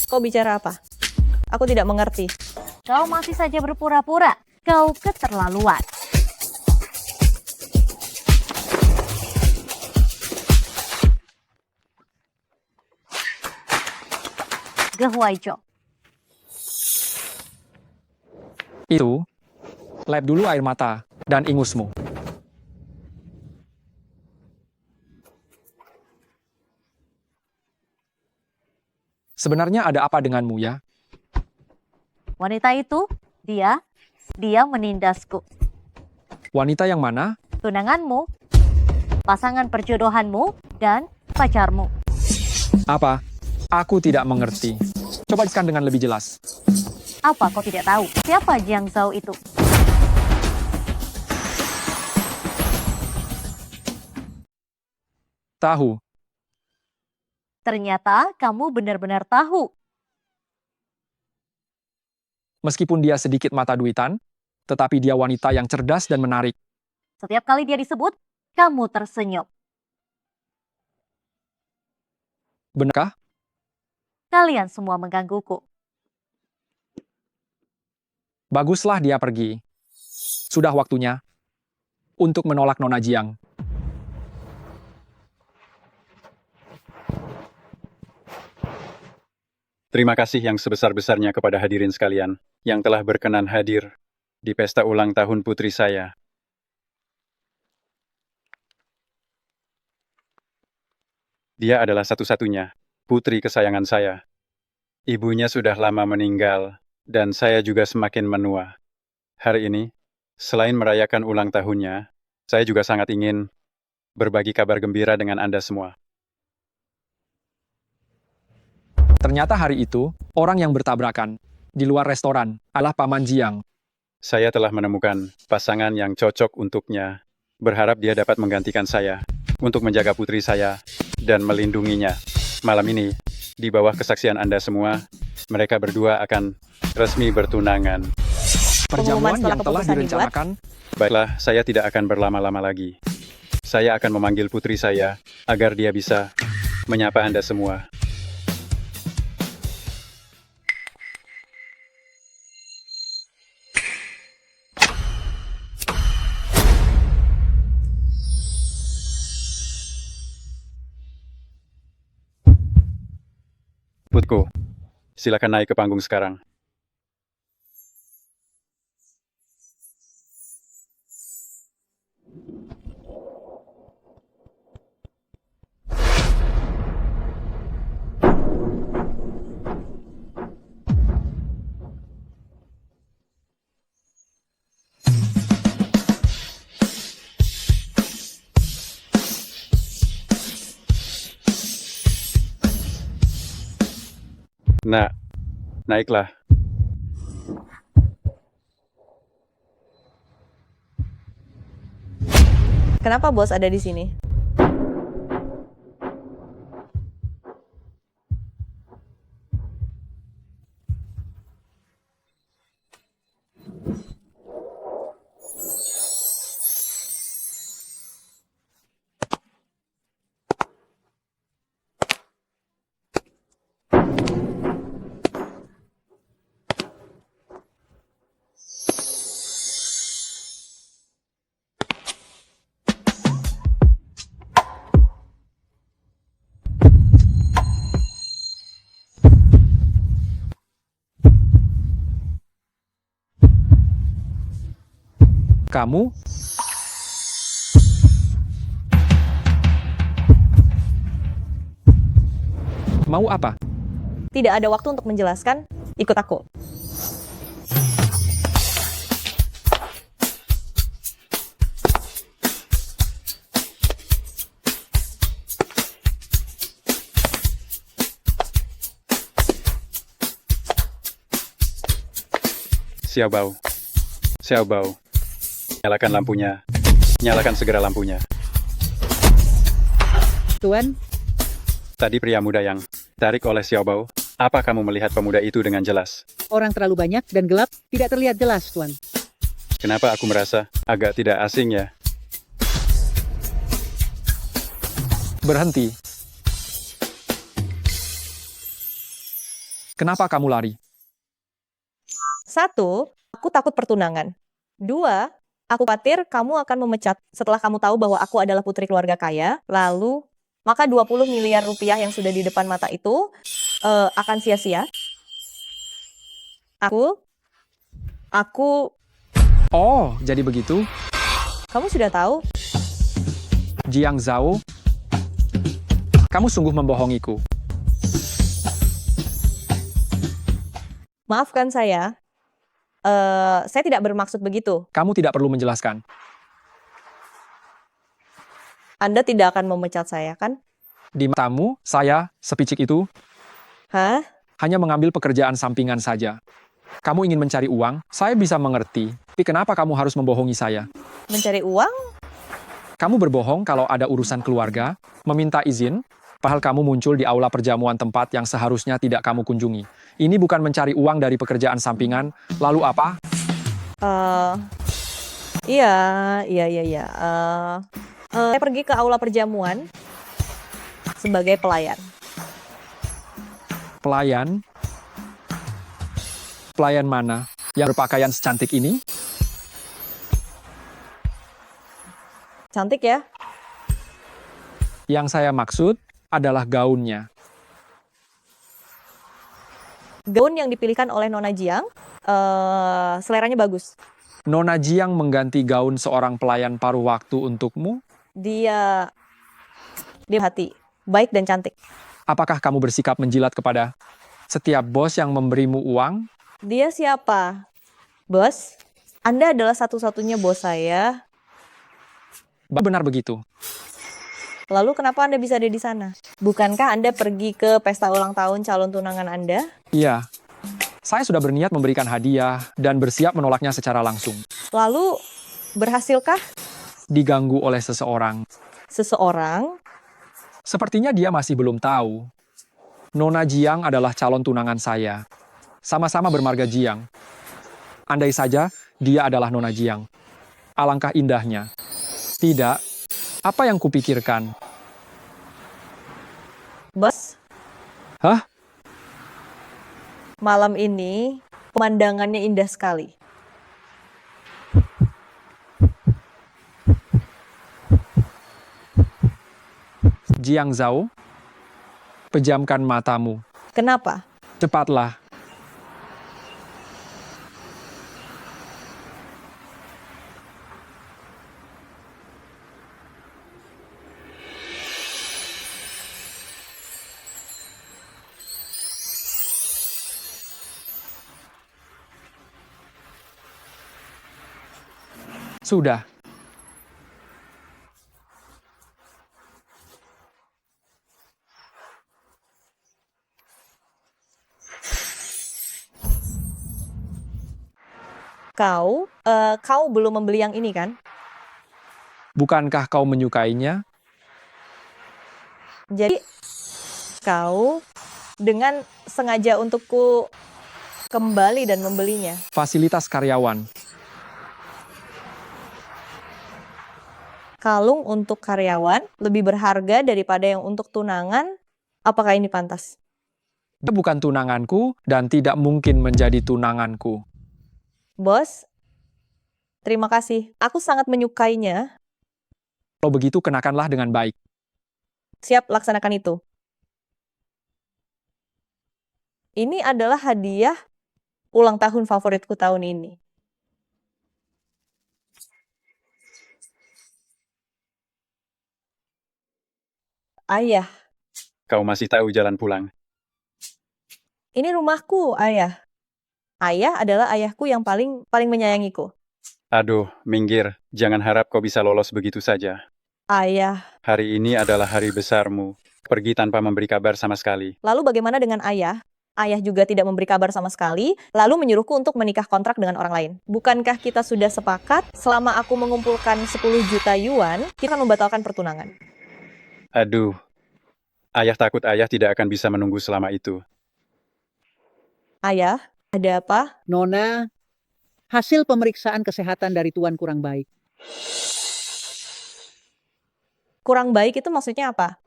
Kau bicara apa? Aku tidak mengerti. Kau masih saja berpura-pura. Kau keterlaluan. Gehuaijo. Itu, lap dulu air mata dan ingusmu. Sebenarnya ada apa denganmu ya? Wanita itu, dia menindasku. Wanita yang mana? Tunanganmu, pasangan perjodohanmu, dan pacarmu. Apa? Aku tidak mengerti. Coba jelaskan dengan lebih jelas. Apa kau tidak tahu? Siapa Jiang Zhao itu? Tahu. Ternyata kamu benar-benar tahu. Meskipun dia sedikit mata duitan, tetapi dia wanita yang cerdas dan menarik. Setiap kali dia disebut, kamu tersenyum. Benarkah? Kalian semua menggangguku. Baguslah dia pergi. Sudah waktunya untuk menolak Nona Jiang. Terima kasih yang sebesar-besarnya kepada hadirin sekalian yang telah berkenan hadir di pesta ulang tahun putri saya. Dia adalah satu-satunya putri kesayangan saya. Ibunya sudah lama meninggal, dan saya juga semakin menua. Hari ini, selain merayakan ulang tahunnya, saya juga sangat ingin berbagi kabar gembira dengan Anda semua. Ternyata hari itu, orang yang bertabrakan di luar restoran adalah Paman Jiang. Saya telah menemukan pasangan yang cocok untuknya. Berharap dia dapat menggantikan saya untuk menjaga putri saya dan melindunginya. Malam ini, di bawah kesaksian Anda semua, mereka berdua akan resmi bertunangan. Perjamuan yang telah direncanakan. Baiklah, saya tidak akan berlama-lama lagi. Saya akan memanggil putri saya agar dia bisa menyapa Anda semua. Putku, silakan naik ke panggung sekarang. Nah, naiklah. Kenapa bos ada di sini? Kamu mau apa? Tidak ada waktu untuk menjelaskan. Ikut aku. Xiaobao. Xiaobao. Nyalakan lampunya. Nyalakan segera lampunya. Tuan, Tadi pria muda yang tarik oleh Xiaobao. Apa kamu melihat pemuda itu dengan jelas? orang terlalu banyak dan gelap, tidak terlihat jelas, Tuan. Kenapa aku merasa agak tidak asing ya? Berhenti. Kenapa kamu lari? 1, aku takut pertunangan. 2, aku khawatir kamu akan memecat setelah kamu tahu bahwa aku adalah putri keluarga kaya. Lalu, maka 20 miliar rupiah yang sudah di depan mata itu akan sia-sia. Aku, Oh, jadi begitu? kamu sudah tahu? Jiang Zhao, kamu sungguh membohongiku. Maafkan saya. Saya tidak bermaksud begitu. Kamu tidak perlu menjelaskan. Anda tidak akan memecat saya, kan? Di matamu, saya, sepicik itu, Hah? hanya mengambil pekerjaan sampingan saja. Kamu ingin mencari uang, saya bisa mengerti. Tapi kenapa kamu harus membohongi saya? Mencari uang? Kamu berbohong kalau ada urusan keluarga, meminta izin, padahal kamu muncul di aula perjamuan tempat yang seharusnya tidak kamu kunjungi. Ini bukan mencari uang dari pekerjaan sampingan, lalu apa? Iya. Saya pergi ke aula perjamuan sebagai pelayan. Pelayan? Pelayan mana? Yang berpakaian secantik ini? Cantik ya? Yang saya maksud adalah gaunnya. Gaun yang dipilihkan oleh Nona Jiang, seleranya bagus. Nona Jiang mengganti gaun seorang pelayan paruh waktu untukmu? Dia hati, baik dan cantik. Apakah kamu bersikap menjilat kepada setiap bos yang memberimu uang? Dia siapa? Bos? Anda adalah satu-satunya bos saya. Benar begitu. Lalu kenapa Anda bisa ada di sana? Bukankah Anda pergi ke pesta ulang tahun calon tunangan Anda? Iya. Saya sudah berniat memberikan hadiah dan bersiap menolaknya secara langsung. Lalu, berhasilkah? Diganggu oleh seseorang. Seseorang? Sepertinya dia masih belum tahu. Nona Jiang adalah calon tunangan saya. Sama-sama bermarga Jiang. Andai saja dia adalah Nona Jiang. Alangkah indahnya. Tidak. Apa yang kupikirkan? Bos? Hah? Malam ini, pemandangannya indah sekali. Jiang Zhao, pejamkan matamu. Kenapa? Cepatlah. Sudah. Kau belum membeli yang ini kan? Bukankah kau menyukainya? Jadi, kau dengan sengaja untukku kembali dan membelinya. Fasilitas karyawan. Kalung untuk karyawan lebih berharga daripada yang untuk tunangan. Apakah ini pantas? Dia bukan tunanganku dan tidak mungkin menjadi tunanganku. Bos, terima kasih. Aku sangat menyukainya. Kalau begitu, kenakanlah dengan baik. Siap, laksanakan itu. Ini adalah hadiah ulang tahun favoritku tahun ini. Ayah, Kau masih tahu jalan pulang. ini rumahku, Ayah. Ayah adalah ayahku yang paling menyayangiku. Aduh, minggir. Jangan harap kau bisa lolos begitu saja. Ayah, Hari ini adalah hari besarmu. Pergi tanpa memberi kabar sama sekali. lalu bagaimana dengan ayah? Ayah juga tidak memberi kabar sama sekali, lalu menyuruhku untuk menikah kontrak dengan orang lain. Bukankah kita sudah sepakat selama aku mengumpulkan 10 juta yuan, kita akan membatalkan pertunangan? Aduh. Ayah takut ayah tidak akan bisa menunggu selama itu. Ayah, ada apa? Nona, hasil pemeriksaan kesehatan dari Tuan kurang baik. Kurang baik itu maksudnya apa?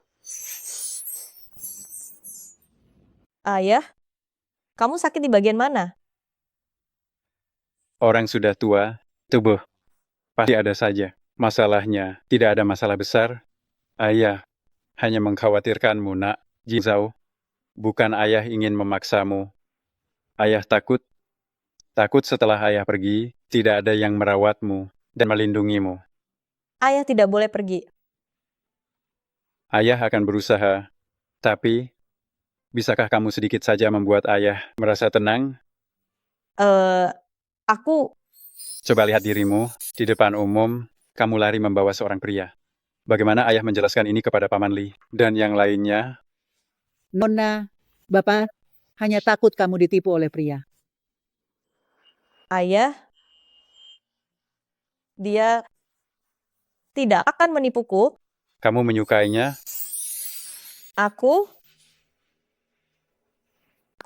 Ayah, kamu sakit di bagian mana? Orang sudah tua, tubuh pasti ada saja. Masalahnya, tidak ada masalah besar. Ayah hanya mengkhawatirkanmu, nak. Jizau, bukan ayah ingin memaksamu. Ayah takut setelah ayah pergi, tidak ada yang merawatmu dan melindungimu. Ayah tidak boleh pergi. Ayah akan berusaha, tapi bisakah kamu sedikit saja membuat ayah merasa tenang? Aku Coba lihat dirimu, di depan umum, kamu lari membawa seorang pria. Bagaimana ayah menjelaskan ini kepada Paman Li dan yang lainnya? Nona, Bapak hanya takut kamu ditipu oleh pria. Ayah, dia tidak akan menipuku. Kamu menyukainya? Aku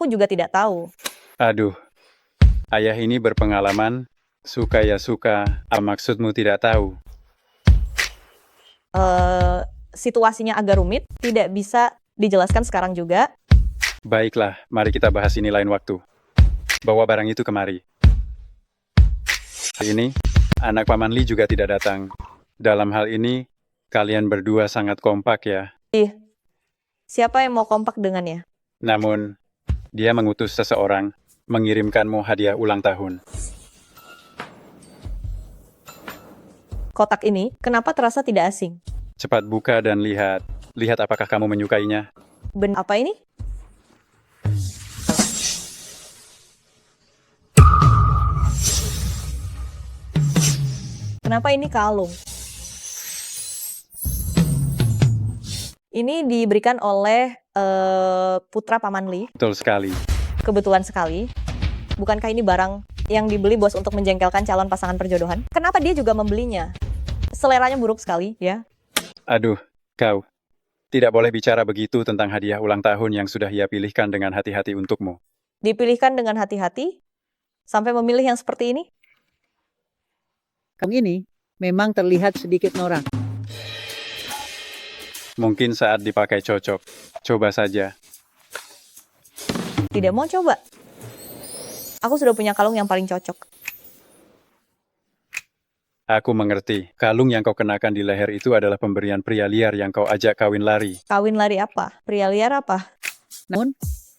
juga tidak tahu. Aduh, ayah ini berpengalaman, suka ya suka, apa maksudmu tidak tahu? Situasinya agak rumit, tidak bisa dijelaskan sekarang juga. Baiklah, mari kita bahas ini lain waktu. Bawa barang itu kemari. Hari ini, anak Paman Li juga tidak datang. Dalam hal ini, kalian berdua sangat kompak ya. Siapa yang mau kompak dengannya? Namun, dia mengutus seseorang mengirimkanmu hadiah ulang tahun. Kotak ini, kenapa terasa tidak asing? Cepat buka dan lihat. Lihat apakah kamu menyukainya. Apa ini? Kenapa ini kalung? Ini diberikan oleh putra Paman Li. Betul sekali. Kebetulan sekali. Bukankah ini barang yang dibeli bos untuk menjengkelkan calon pasangan perjodohan? Kenapa dia juga membelinya? Seleranya buruk sekali, ya. Aduh, kau. Tidak boleh bicara begitu tentang hadiah ulang tahun yang sudah ia pilihkan dengan hati-hati untukmu. Dipilihkan dengan hati-hati? Sampai memilih yang seperti ini? Kamu ini memang terlihat sedikit norak. Mungkin saat dipakai cocok. Coba saja. Tidak mau coba. Aku sudah punya kalung yang paling cocok. Aku mengerti. Kalung yang kau kenakan di leher itu adalah pemberian pria liar yang kau ajak kawin lari. Kawin lari apa? Pria liar apa? Namun,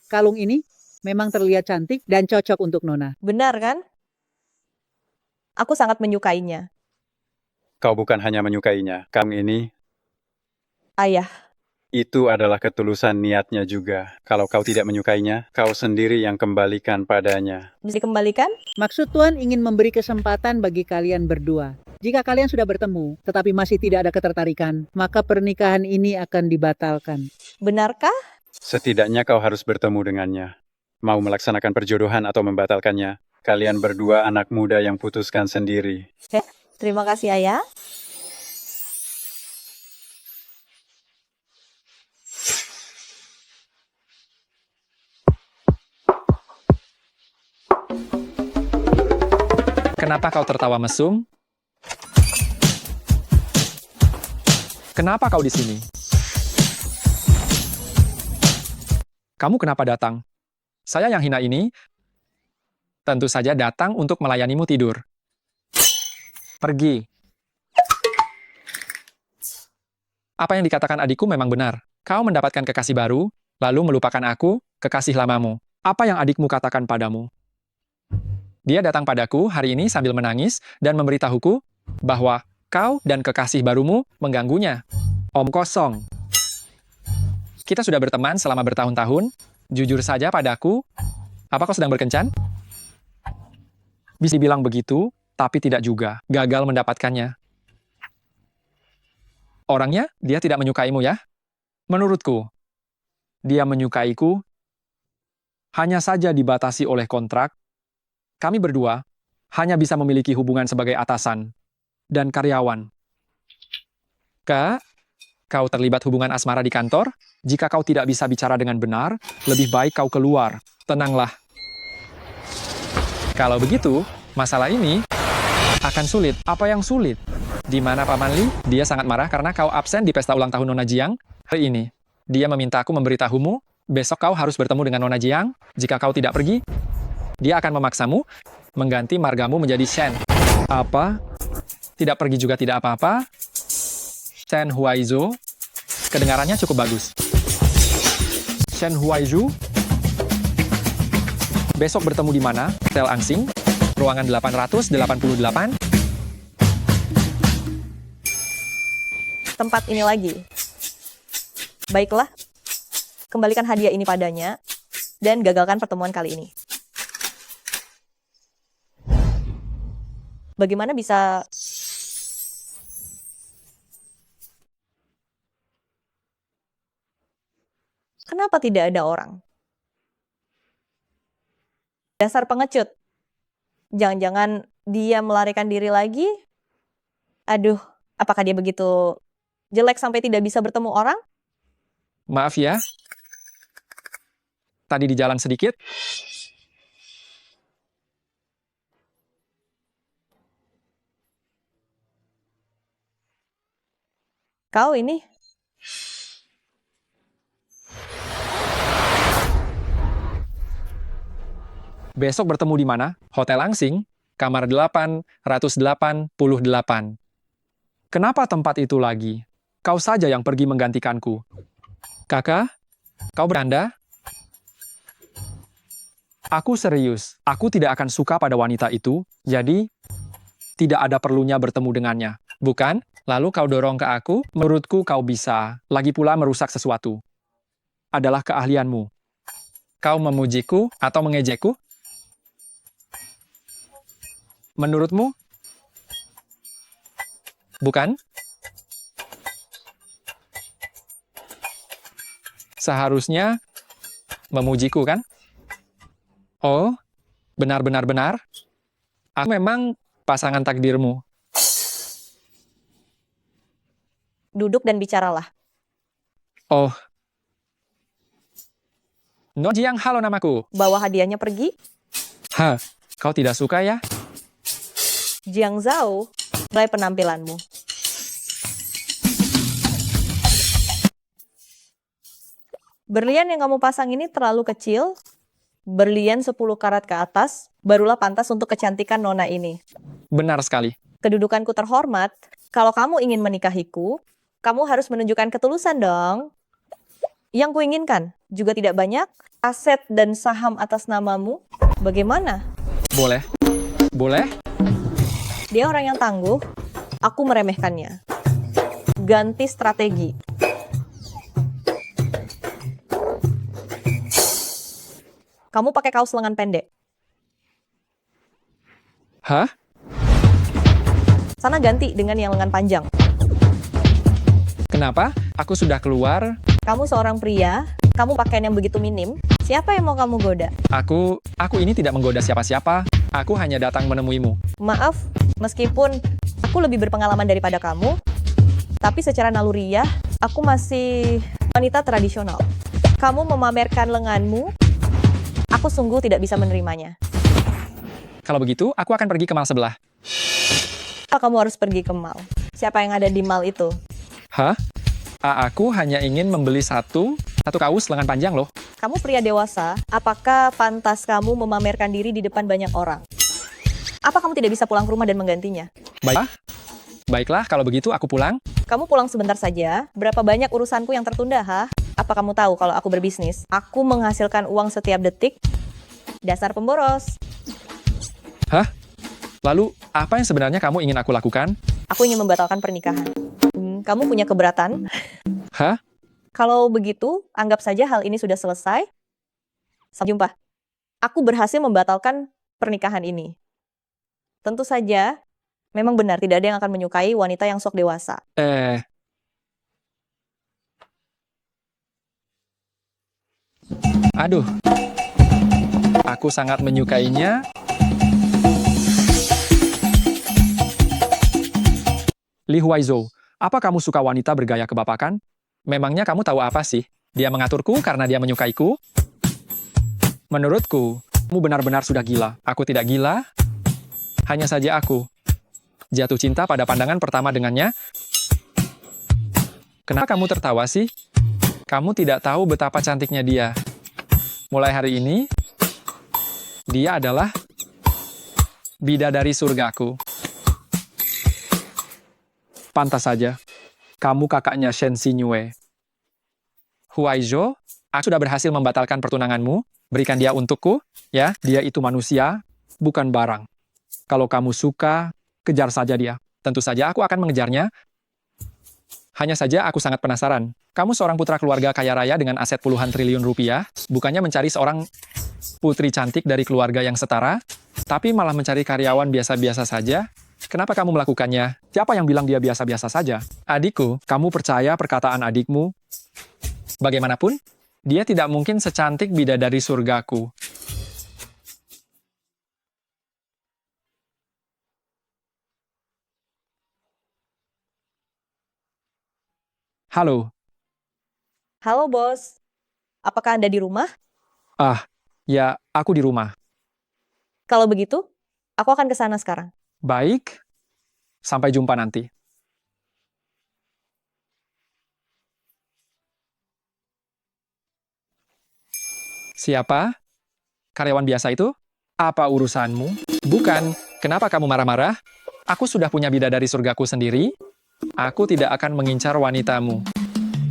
kalung ini memang terlihat cantik dan cocok untuk Nona. Benar kan? Aku sangat menyukainya. Kau bukan hanya menyukainya. Kalung ini, Ayah, itu adalah ketulusan niatnya juga. Kalau kau tidak menyukainya, kau sendiri yang kembalikan padanya. bisa dikembalikan? Maksud Tuan ingin memberi kesempatan bagi kalian berdua. Jika kalian sudah bertemu, tetapi masih tidak ada ketertarikan, maka pernikahan ini akan dibatalkan. Benarkah? Setidaknya kau harus bertemu dengannya. Mau melaksanakan perjodohan atau membatalkannya, kalian berdua anak muda yang putuskan sendiri. Terima kasih, Ayah. Kenapa kau tertawa mesum? Kenapa kau di sini? Kamu kenapa datang? Saya yang hina ini tentu saja datang untuk melayanimu tidur. Pergi. Apa yang dikatakan adikku memang benar. Kau mendapatkan kekasih baru, lalu melupakan aku, kekasih lamamu. Apa yang adikmu katakan padamu? Dia datang padaku hari ini sambil menangis dan memberitahuku bahwa kau dan kekasih barumu mengganggunya. Om kosong. Kita sudah berteman selama bertahun-tahun. Jujur saja padaku, apa kau sedang berkencan? Bisa dibilang begitu, tapi tidak juga. Gagal mendapatkannya. Orangnya, dia tidak menyukaimu ya? Menurutku, dia menyukaiku hanya saja dibatasi oleh kontrak. Kami berdua hanya bisa memiliki hubungan sebagai atasan dan karyawan. Kak, kau terlibat hubungan asmara di kantor? Jika kau tidak bisa bicara dengan benar, lebih baik kau keluar. Tenanglah. Kalau begitu, masalah ini akan sulit. Apa yang sulit? Di mana Paman Lee? Dia sangat marah karena kau absen di pesta ulang tahun Nona Jiang hari ini. Dia meminta aku memberitahumu, besok kau harus bertemu dengan Nona Jiang. Jika kau tidak pergi, dia akan memaksamu mengganti margamu menjadi Shen. Apa? Tidak pergi juga tidak apa-apa. Shen Huaizhou. Kedengarannya cukup bagus. Shen Huaizhou. Besok bertemu di mana? Hotel Angsing, ruangan 888. Tempat ini lagi. Baiklah, kembalikan hadiah ini padanya, dan gagalkan pertemuan kali ini. Bagaimana bisa... Kenapa tidak ada orang? Dasar pengecut. Jangan-jangan dia melarikan diri lagi? Aduh, apakah dia begitu jelek sampai tidak bisa bertemu orang? Maaf ya. Tadi di jalan sedikit. Kau ini... Besok bertemu di mana? Hotel Angsing, kamar 888. Kenapa tempat itu lagi? Kau saja yang pergi menggantikanku. Kakak, kau bercanda? Aku serius. Aku tidak akan suka pada wanita itu, jadi tidak ada perlunya bertemu dengannya. Bukan? Lalu kau dorong ke aku? Menurutku kau bisa. Lagi pula merusak sesuatu. Adalah keahlianmu. Kau memujiku atau mengejekku? Menurutmu? Bukan? Seharusnya memujiku, kan? Oh, benar-benar. Aku memang pasangan takdirmu. Duduk dan bicaralah. Oh. No Jiang, halo namaku. Bawa hadiahnya pergi. Hah, kau tidak suka ya? Jiang Zhao, mulai penampilanmu. Berlian yang kamu pasang ini terlalu kecil. Berlian 10 karat ke atas, barulah pantas untuk kecantikan nona ini. Benar sekali. Kedudukanku terhormat, kalau kamu ingin menikahiku, kamu harus menunjukkan ketulusan dong. Yang kuinginkan juga tidak banyak, aset dan saham atas namamu. Bagaimana? Boleh. Boleh? Dia orang yang tangguh, aku meremehkannya. Ganti strategi. Kamu pakai kaos lengan pendek. Hah? Sana ganti dengan yang lengan panjang. Kenapa? Aku sudah keluar. Kamu seorang pria, kamu pakaian yang begitu minim. Siapa yang mau kamu goda? Aku ini tidak menggoda siapa-siapa. Aku hanya datang menemuimu. Maaf, meskipun aku lebih berpengalaman daripada kamu, tapi secara naluriah, aku masih wanita tradisional. Kamu memamerkan lenganmu, aku sungguh tidak bisa menerimanya. Kalau begitu, aku akan pergi ke mall sebelah. Kamu harus pergi ke mall. Siapa yang ada di mall itu? Hah? Aku hanya ingin membeli satu kaos lengan panjang loh. Kamu pria dewasa, apakah pantas kamu memamerkan diri di depan banyak orang? Apa kamu tidak bisa pulang ke rumah dan menggantinya? Baiklah, kalau begitu aku pulang. Kamu pulang sebentar saja. Berapa banyak urusanku yang tertunda, ha? Apa kamu tahu kalau aku berbisnis? Aku menghasilkan uang setiap detik. Dasar pemboros. Hah? Lalu, apa yang sebenarnya kamu ingin aku lakukan? Aku ingin membatalkan pernikahan. Kamu punya keberatan? Hah? Kalau begitu, anggap saja hal ini sudah selesai. Sampai jumpa. Aku berhasil membatalkan pernikahan ini. Tentu saja, memang benar tidak ada yang akan menyukai wanita yang sok dewasa. Aduh. Aku sangat menyukainya. Li Huaizhou, apa kamu suka wanita bergaya kebapakan? Memangnya kamu tahu apa sih? Dia mengaturku karena dia menyukaiku? Menurutku, kamu benar-benar sudah gila. Aku tidak gila. Hanya saja aku jatuh cinta pada pandangan pertama dengannya. Kenapa kamu tertawa sih? Kamu tidak tahu betapa cantiknya dia. Mulai hari ini, dia adalah bidadari surgaku. Pantas saja, kamu kakaknya Shen Xinyue. Huaizhou, aku sudah berhasil membatalkan pertunanganmu. Berikan dia untukku, ya. Dia itu manusia, bukan barang. Kalau kamu suka, kejar saja dia. Tentu saja aku akan mengejarnya. Hanya saja aku sangat penasaran. Kamu seorang putra keluarga kaya raya dengan aset puluhan triliun rupiah, bukannya mencari seorang putri cantik dari keluarga yang setara, tapi malah mencari karyawan biasa-biasa saja? Kenapa kamu melakukannya? Siapa yang bilang dia biasa-biasa saja? Adikku, kamu percaya perkataan adikmu? Bagaimanapun, dia tidak mungkin secantik bidadari surgaku. Halo. Halo bos, apakah Anda di rumah? Ya, aku di rumah. Kalau begitu, aku akan ke sana sekarang. Baik, sampai jumpa nanti. Siapa? Karyawan biasa itu? Apa urusanmu? Bukan, kenapa kamu marah-marah? Aku sudah punya bidadari surgaku sendiri. Aku tidak akan mengincar wanitamu.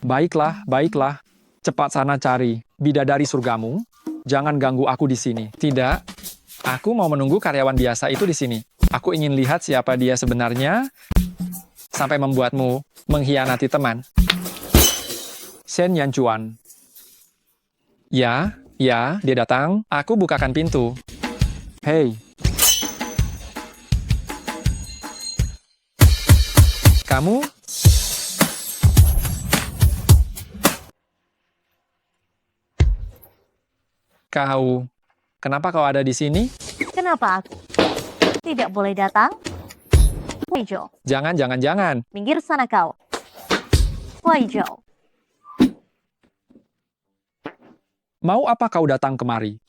Baiklah, baiklah. Cepat sana cari bidadari surgamu. Jangan ganggu aku di sini. Tidak, aku mau menunggu karyawan biasa itu di sini. Aku ingin lihat siapa dia sebenarnya, sampai membuatmu mengkhianati teman. Shen Yanchuan. Ya, dia datang. Aku bukakan pintu. Hei. Kamu? Kenapa kau ada di sini? Kenapa aku tidak boleh datang? Huaizhou, Jangan. minggir sana kau. Huaizhou, Mau apa kau datang kemari?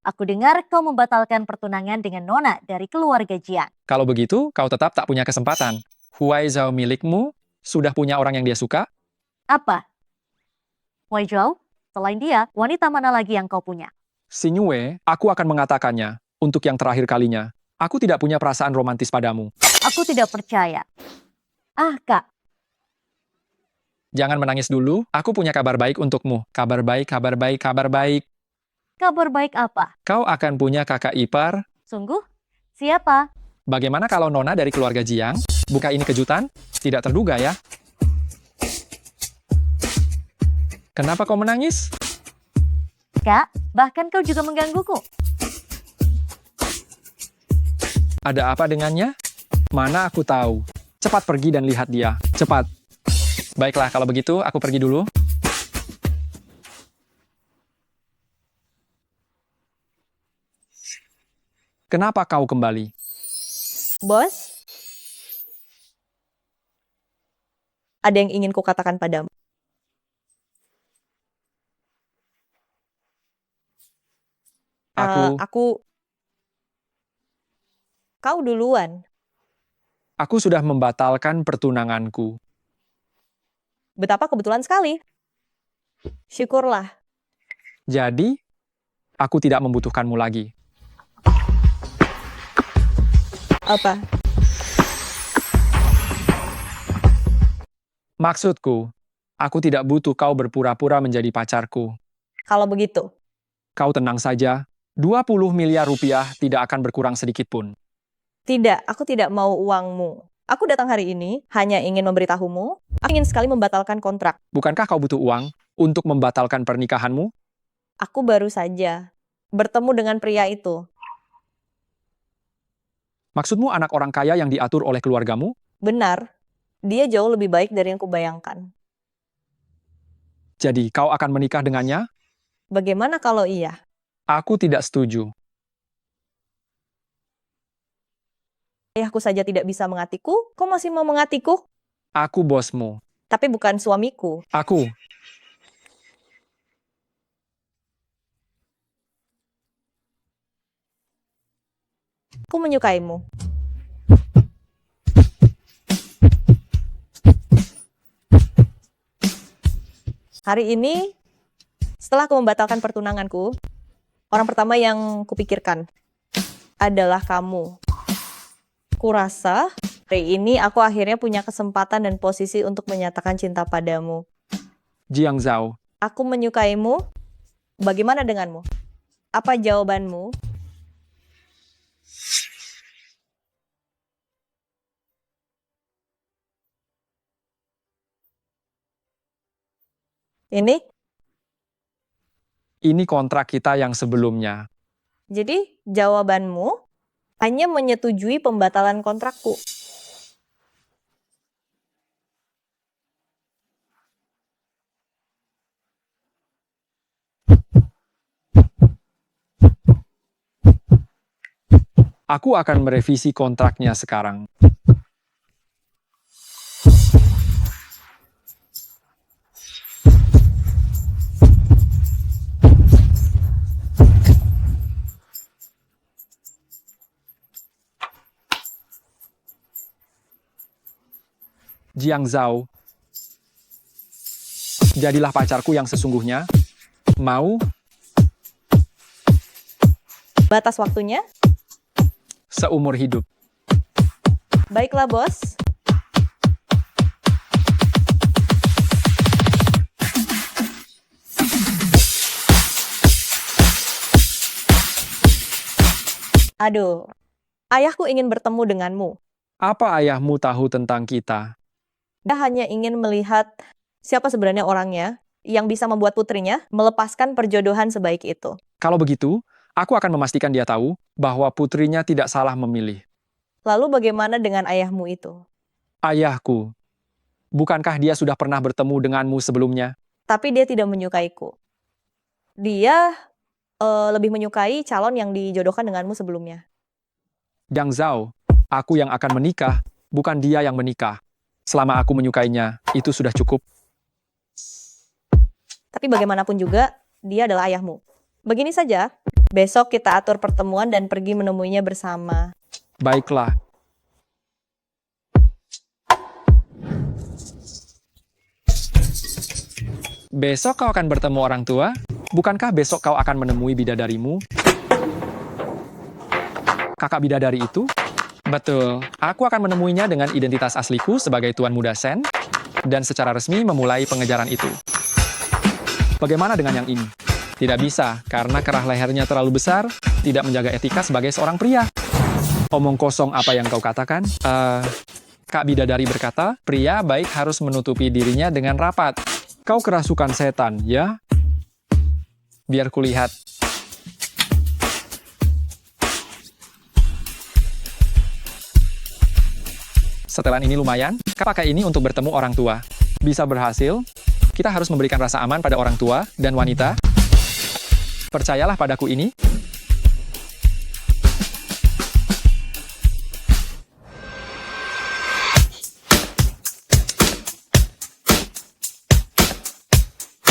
aku dengar kau membatalkan pertunangan dengan Nona dari keluarga Jiang. Kalau begitu, kau tetap tak punya kesempatan. Huaizhou milikmu sudah punya orang yang dia suka? Apa? Huaizhou, selain dia, wanita mana lagi yang kau punya? Xinyue, aku akan mengatakannya. Untuk yang terakhir kalinya, aku tidak punya perasaan romantis padamu. Aku tidak percaya. Kak, Jangan menangis dulu, aku punya kabar baik untukmu. Kabar baik. kabar baik apa? Kau akan punya kakak ipar. Sungguh? Siapa? Bagaimana kalau Nona dari keluarga Jiang? Bukan ini kejutan? Tidak terduga ya? Kenapa kau menangis? Kak, bahkan kau juga menggangguku. Ada apa dengannya? Mana aku tahu. Cepat pergi dan lihat dia. Cepat. Baiklah, kalau begitu aku pergi dulu. Kenapa kau kembali? Bos, ada yang ingin kukatakan padamu. Kau duluan. Aku sudah membatalkan pertunanganku. Betapa kebetulan sekali. Syukurlah. Jadi, aku tidak membutuhkanmu lagi. Apa? Maksudku, aku tidak butuh kau berpura-pura menjadi pacarku. Kalau begitu. Kau tenang saja, 20 miliar rupiah tidak akan berkurang sedikit pun. Tidak, aku tidak mau uangmu. Aku datang hari ini hanya ingin memberitahumu, aku ingin sekali membatalkan kontrak. Bukankah kau butuh uang untuk membatalkan pernikahanmu? Aku baru saja bertemu dengan pria itu. Maksudmu anak orang kaya yang diatur oleh keluargamu? Benar, dia jauh lebih baik dari yang kubayangkan. Jadi kau akan menikah dengannya? Bagaimana kalau iya? Aku tidak setuju. Ayahku saja tidak bisa mengatiku, kau masih mau mengatiku? Aku bosmu. Tapi bukan suamiku. Aku. Aku menyukaimu. Hari ini, setelah aku membatalkan pertunanganku, orang pertama yang kupikirkan adalah kamu. Kurasa, hari ini aku akhirnya punya kesempatan dan posisi untuk menyatakan cinta padamu. Jiang Zhao. Aku menyukaimu. Bagaimana denganmu? Apa jawabanmu? Ini kontrak kita yang sebelumnya. Jadi, jawabanmu hanya menyetujui pembatalan kontrakku. Aku akan merevisi kontraknya sekarang. Jiang Zhao, jadilah pacarku yang sesungguhnya. Mau? Batas waktunya? Seumur hidup. Baiklah, bos. Aduh, ayahku ingin bertemu denganmu. Apa ayahmu tahu tentang kita? Dia hanya ingin melihat siapa sebenarnya orangnya yang bisa membuat putrinya melepaskan perjodohan sebaik itu. Kalau begitu, aku akan memastikan dia tahu bahwa putrinya tidak salah memilih. Lalu bagaimana dengan ayahmu itu? Ayahku. Bukankah dia sudah pernah bertemu denganmu sebelumnya? Tapi dia tidak menyukaiku. Dia lebih menyukai calon yang dijodohkan denganmu sebelumnya. Jiang Zhao, aku yang akan menikah, bukan dia yang menikah. Selama aku menyukainya, itu sudah cukup. Tapi bagaimanapun juga, dia adalah ayahmu. Begini saja, besok kita atur pertemuan dan pergi menemuinya bersama. Baiklah. Besok kau akan bertemu orang tua? Bukankah besok kau akan menemui bidadarimu? Kakak bidadari itu? Betul. Aku akan menemuinya dengan identitas asliku sebagai Tuan Muda Sen, dan secara resmi memulai pengejaran itu. Bagaimana dengan yang ini? Tidak bisa, karena kerah lehernya terlalu besar, tidak menjaga etika sebagai seorang pria. Omong kosong apa yang kau katakan? Kak bidadari berkata, pria baik harus menutupi dirinya dengan rapat. Kau kerasukan setan, ya? Biar kulihat. Setelan ini lumayan, kau pakai ini untuk bertemu orang tua. Bisa berhasil, kita harus memberikan rasa aman pada orang tua dan wanita. Percayalah padaku ini.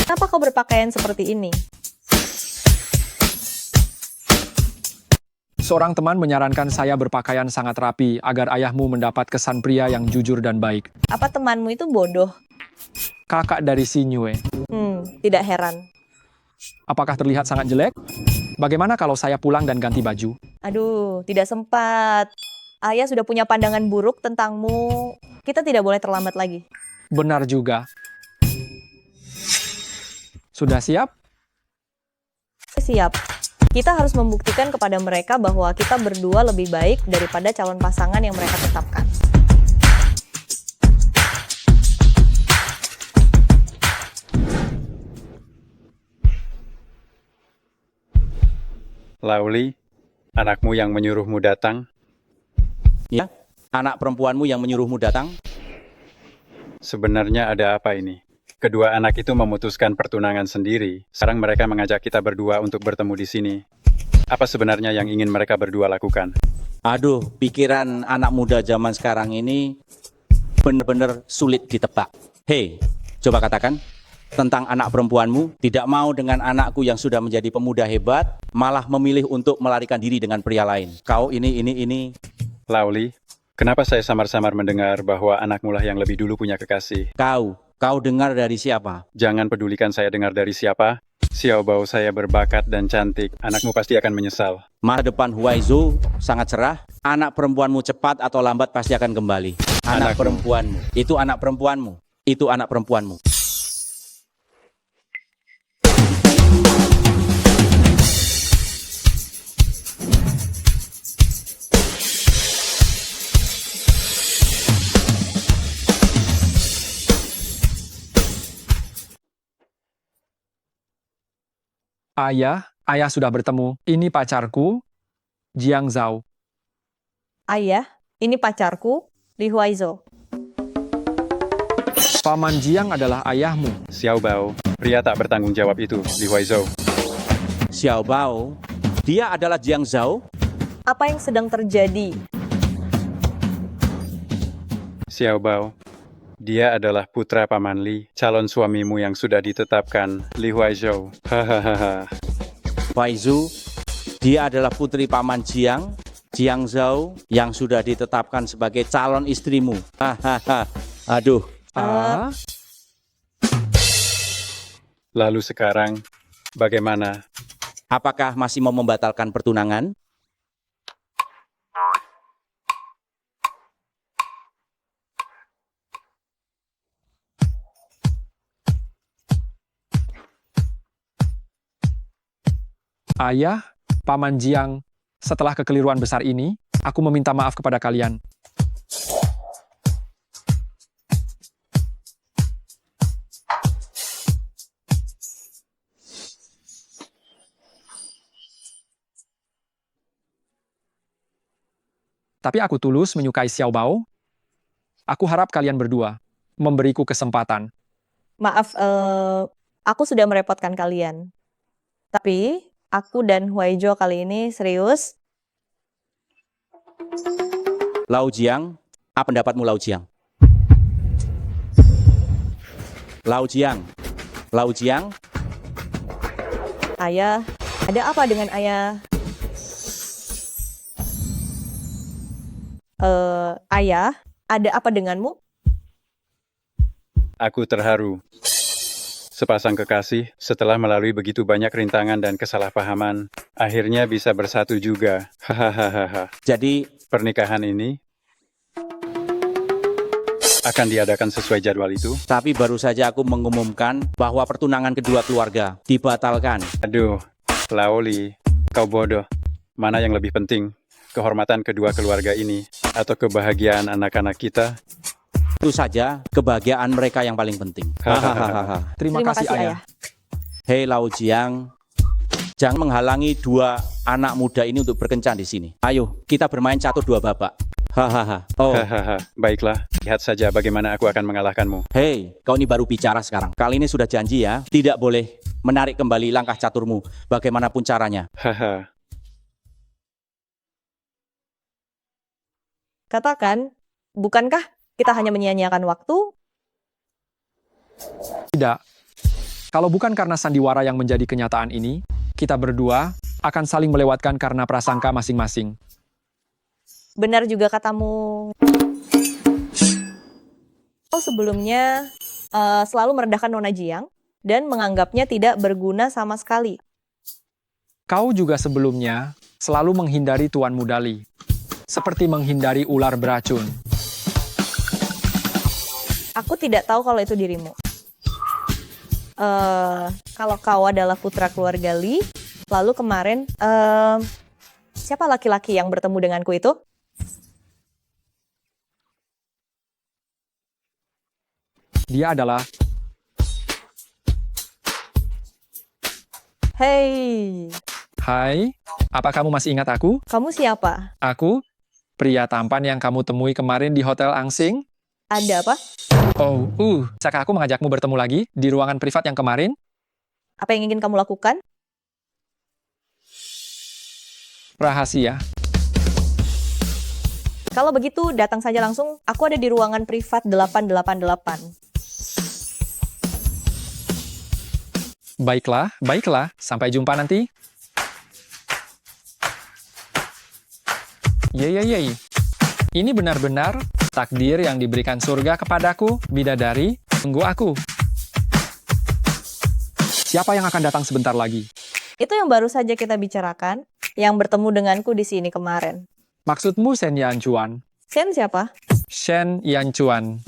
Kenapa kau berpakaian seperti ini? Seorang teman menyarankan saya berpakaian sangat rapi agar ayahmu mendapat kesan pria yang jujur dan baik. Apa temanmu itu bodoh? Kakak dari si Nyue. Tidak heran. Apakah terlihat sangat jelek? Bagaimana kalau saya pulang dan ganti baju? Aduh, tidak sempat. Ayah sudah punya pandangan buruk tentangmu. Kita tidak boleh terlambat lagi. Benar juga. Sudah siap? Siap. Kita harus membuktikan kepada mereka bahwa kita berdua lebih baik daripada calon pasangan yang mereka tetapkan. Lauli, anakmu yang menyuruhmu datang. Ya, anak perempuanmu yang menyuruhmu datang. Sebenarnya ada apa ini? Kedua anak itu memutuskan pertunangan sendiri. Sekarang mereka mengajak kita berdua untuk bertemu di sini. Apa sebenarnya yang ingin mereka berdua lakukan? Aduh, pikiran anak muda zaman sekarang ini benar-benar sulit ditebak. Hei, coba katakan tentang anak perempuanmu, tidak mau dengan anakku yang sudah menjadi pemuda hebat, malah memilih untuk melarikan diri dengan pria lain. Kau ini. Lauli, kenapa saya samar-samar mendengar bahwa anakmu lah yang lebih dulu punya kekasih? Kau dengar dari siapa? Jangan pedulikan saya dengar dari siapa. Xiao Bao saya berbakat dan cantik. Anakmu pasti akan menyesal. Masa depan Huaizu sangat cerah. Anak perempuanmu cepat atau lambat pasti akan kembali. Anak perempuanmu. Itu anak perempuanmu. Itu anak perempuanmu. Ayah sudah bertemu. Ini pacarku, Jiang Zhao. Ayah, ini pacarku, Li Huaizo. Paman Jiang adalah ayahmu. Xiao Bao, pria tak bertanggung jawab itu, Li Huaizhou. Xiao Bao, dia adalah Jiang Zhao. Apa yang sedang terjadi? Xiao Bao, dia adalah putra Paman Li, calon suamimu yang sudah ditetapkan, Li Huaizhou. Hahaha. Huaizu, dia adalah putri Paman Jiang, Jiang Zhao, yang sudah ditetapkan sebagai calon istrimu. Hahaha. Aduh. Lalu sekarang, bagaimana? Apakah masih mau membatalkan pertunangan? Ayah, Paman Jiang, setelah kekeliruan besar ini, aku meminta maaf kepada kalian. Tapi aku tulus menyukai Xiao Bao. Aku harap kalian berdua memberiku kesempatan. Maaf, aku sudah merepotkan kalian. Tapi aku dan Huaizo kali ini serius. Lau Jiang, apa pendapatmu Lau Jiang? Lau Jiang, Lau Jiang. Ayah, ada apa dengan ayah? Ayah, ada apa denganmu? Aku terharu. Sepasang kekasih, setelah melalui begitu banyak rintangan dan kesalahpahaman, akhirnya bisa bersatu juga. Hahaha. Jadi, pernikahan ini akan diadakan sesuai jadwal itu. Tapi baru saja aku mengumumkan bahwa pertunangan kedua keluarga dibatalkan. Aduh, Laoli, kau bodoh. Mana yang lebih penting? Kehormatan kedua keluarga ini atau kebahagiaan anak-anak kita? Itu saja kebahagiaan mereka yang paling penting. Terima kasih, Ayah. Hei Lau Jiang, jangan menghalangi dua anak muda ini untuk berkencan di sini. Ayo, kita bermain catur dua babak. Hahaha. Oh. Baiklah, lihat saja bagaimana aku akan mengalahkanmu. Hei, kau ini baru bicara sekarang. Kali ini sudah janji ya, tidak boleh menarik kembali langkah caturmu, bagaimanapun caranya. Katakan, bukankah kita hanya menyia-nyiakan waktu? Tidak. Kalau bukan karena sandiwara yang menjadi kenyataan ini, kita berdua akan saling melewatkan karena prasangka masing-masing. Benar juga katamu. Kau sebelumnya selalu merendahkan Nona Jiang dan menganggapnya tidak berguna sama sekali. Kau juga sebelumnya selalu menghindari Tuan Mudali, seperti menghindari ular beracun. Aku tidak tahu kalau itu dirimu. Kalau kau adalah putra keluarga Li, lalu kemarin siapa laki-laki yang bertemu denganku itu? Dia adalah... Hei, Hai, apa kamu masih ingat aku? Kamu siapa? Aku, pria tampan yang kamu temui kemarin di Hotel Angsing. Ada apa? Oh, bisakah aku mengajakmu bertemu lagi di ruangan privat yang kemarin? Apa yang ingin kamu lakukan? Rahasia. Kalau begitu, datang saja langsung. Aku ada di ruangan privat 888. Baiklah, baiklah. Sampai jumpa nanti. Yeay. Ini benar-benar takdir yang diberikan surga kepadaku, bidadari. Tunggu aku. Siapa yang akan datang sebentar lagi? Itu yang baru saja kita bicarakan, yang bertemu denganku di sini kemarin. Maksudmu Shen Yanchuan? Shen siapa? Shen Yanchuan.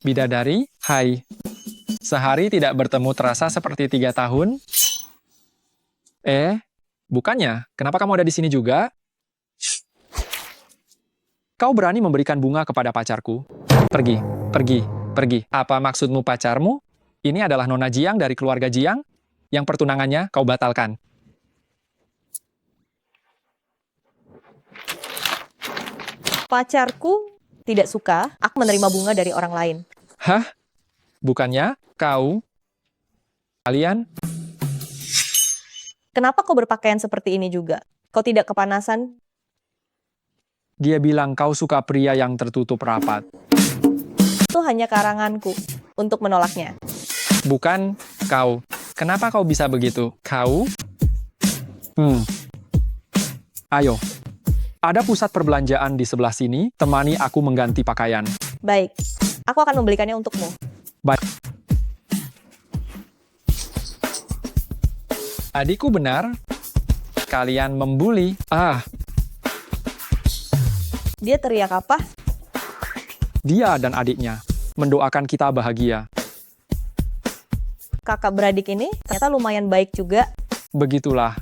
Bidadari, hai. Sehari tidak bertemu terasa seperti 3 tahun. Bukannya. Kenapa kamu ada di sini juga? Kau berani memberikan bunga kepada pacarku? Pergi. Apa maksudmu pacarmu? Ini adalah Nona Jiang dari keluarga Jiang, yang pertunangannya kau batalkan. Pacarku tidak suka aku menerima bunga dari orang lain. Hah? Bukannya kalian? Kenapa kau berpakaian seperti ini juga? Kau tidak kepanasan? Dia bilang kau suka pria yang tertutup rapat. Itu hanya karanganku untuk menolaknya. Bukan kau. Kenapa kau bisa begitu? Kau? Ayo. Ada pusat perbelanjaan di sebelah sini. Temani aku mengganti pakaian. Baik. Aku akan membelikannya untukmu. Baik. Adikku benar. Kalian membuli. Dia teriak apa? Dia dan adiknya mendoakan kita bahagia. Kakak beradik ini ternyata lumayan baik juga. Begitulah.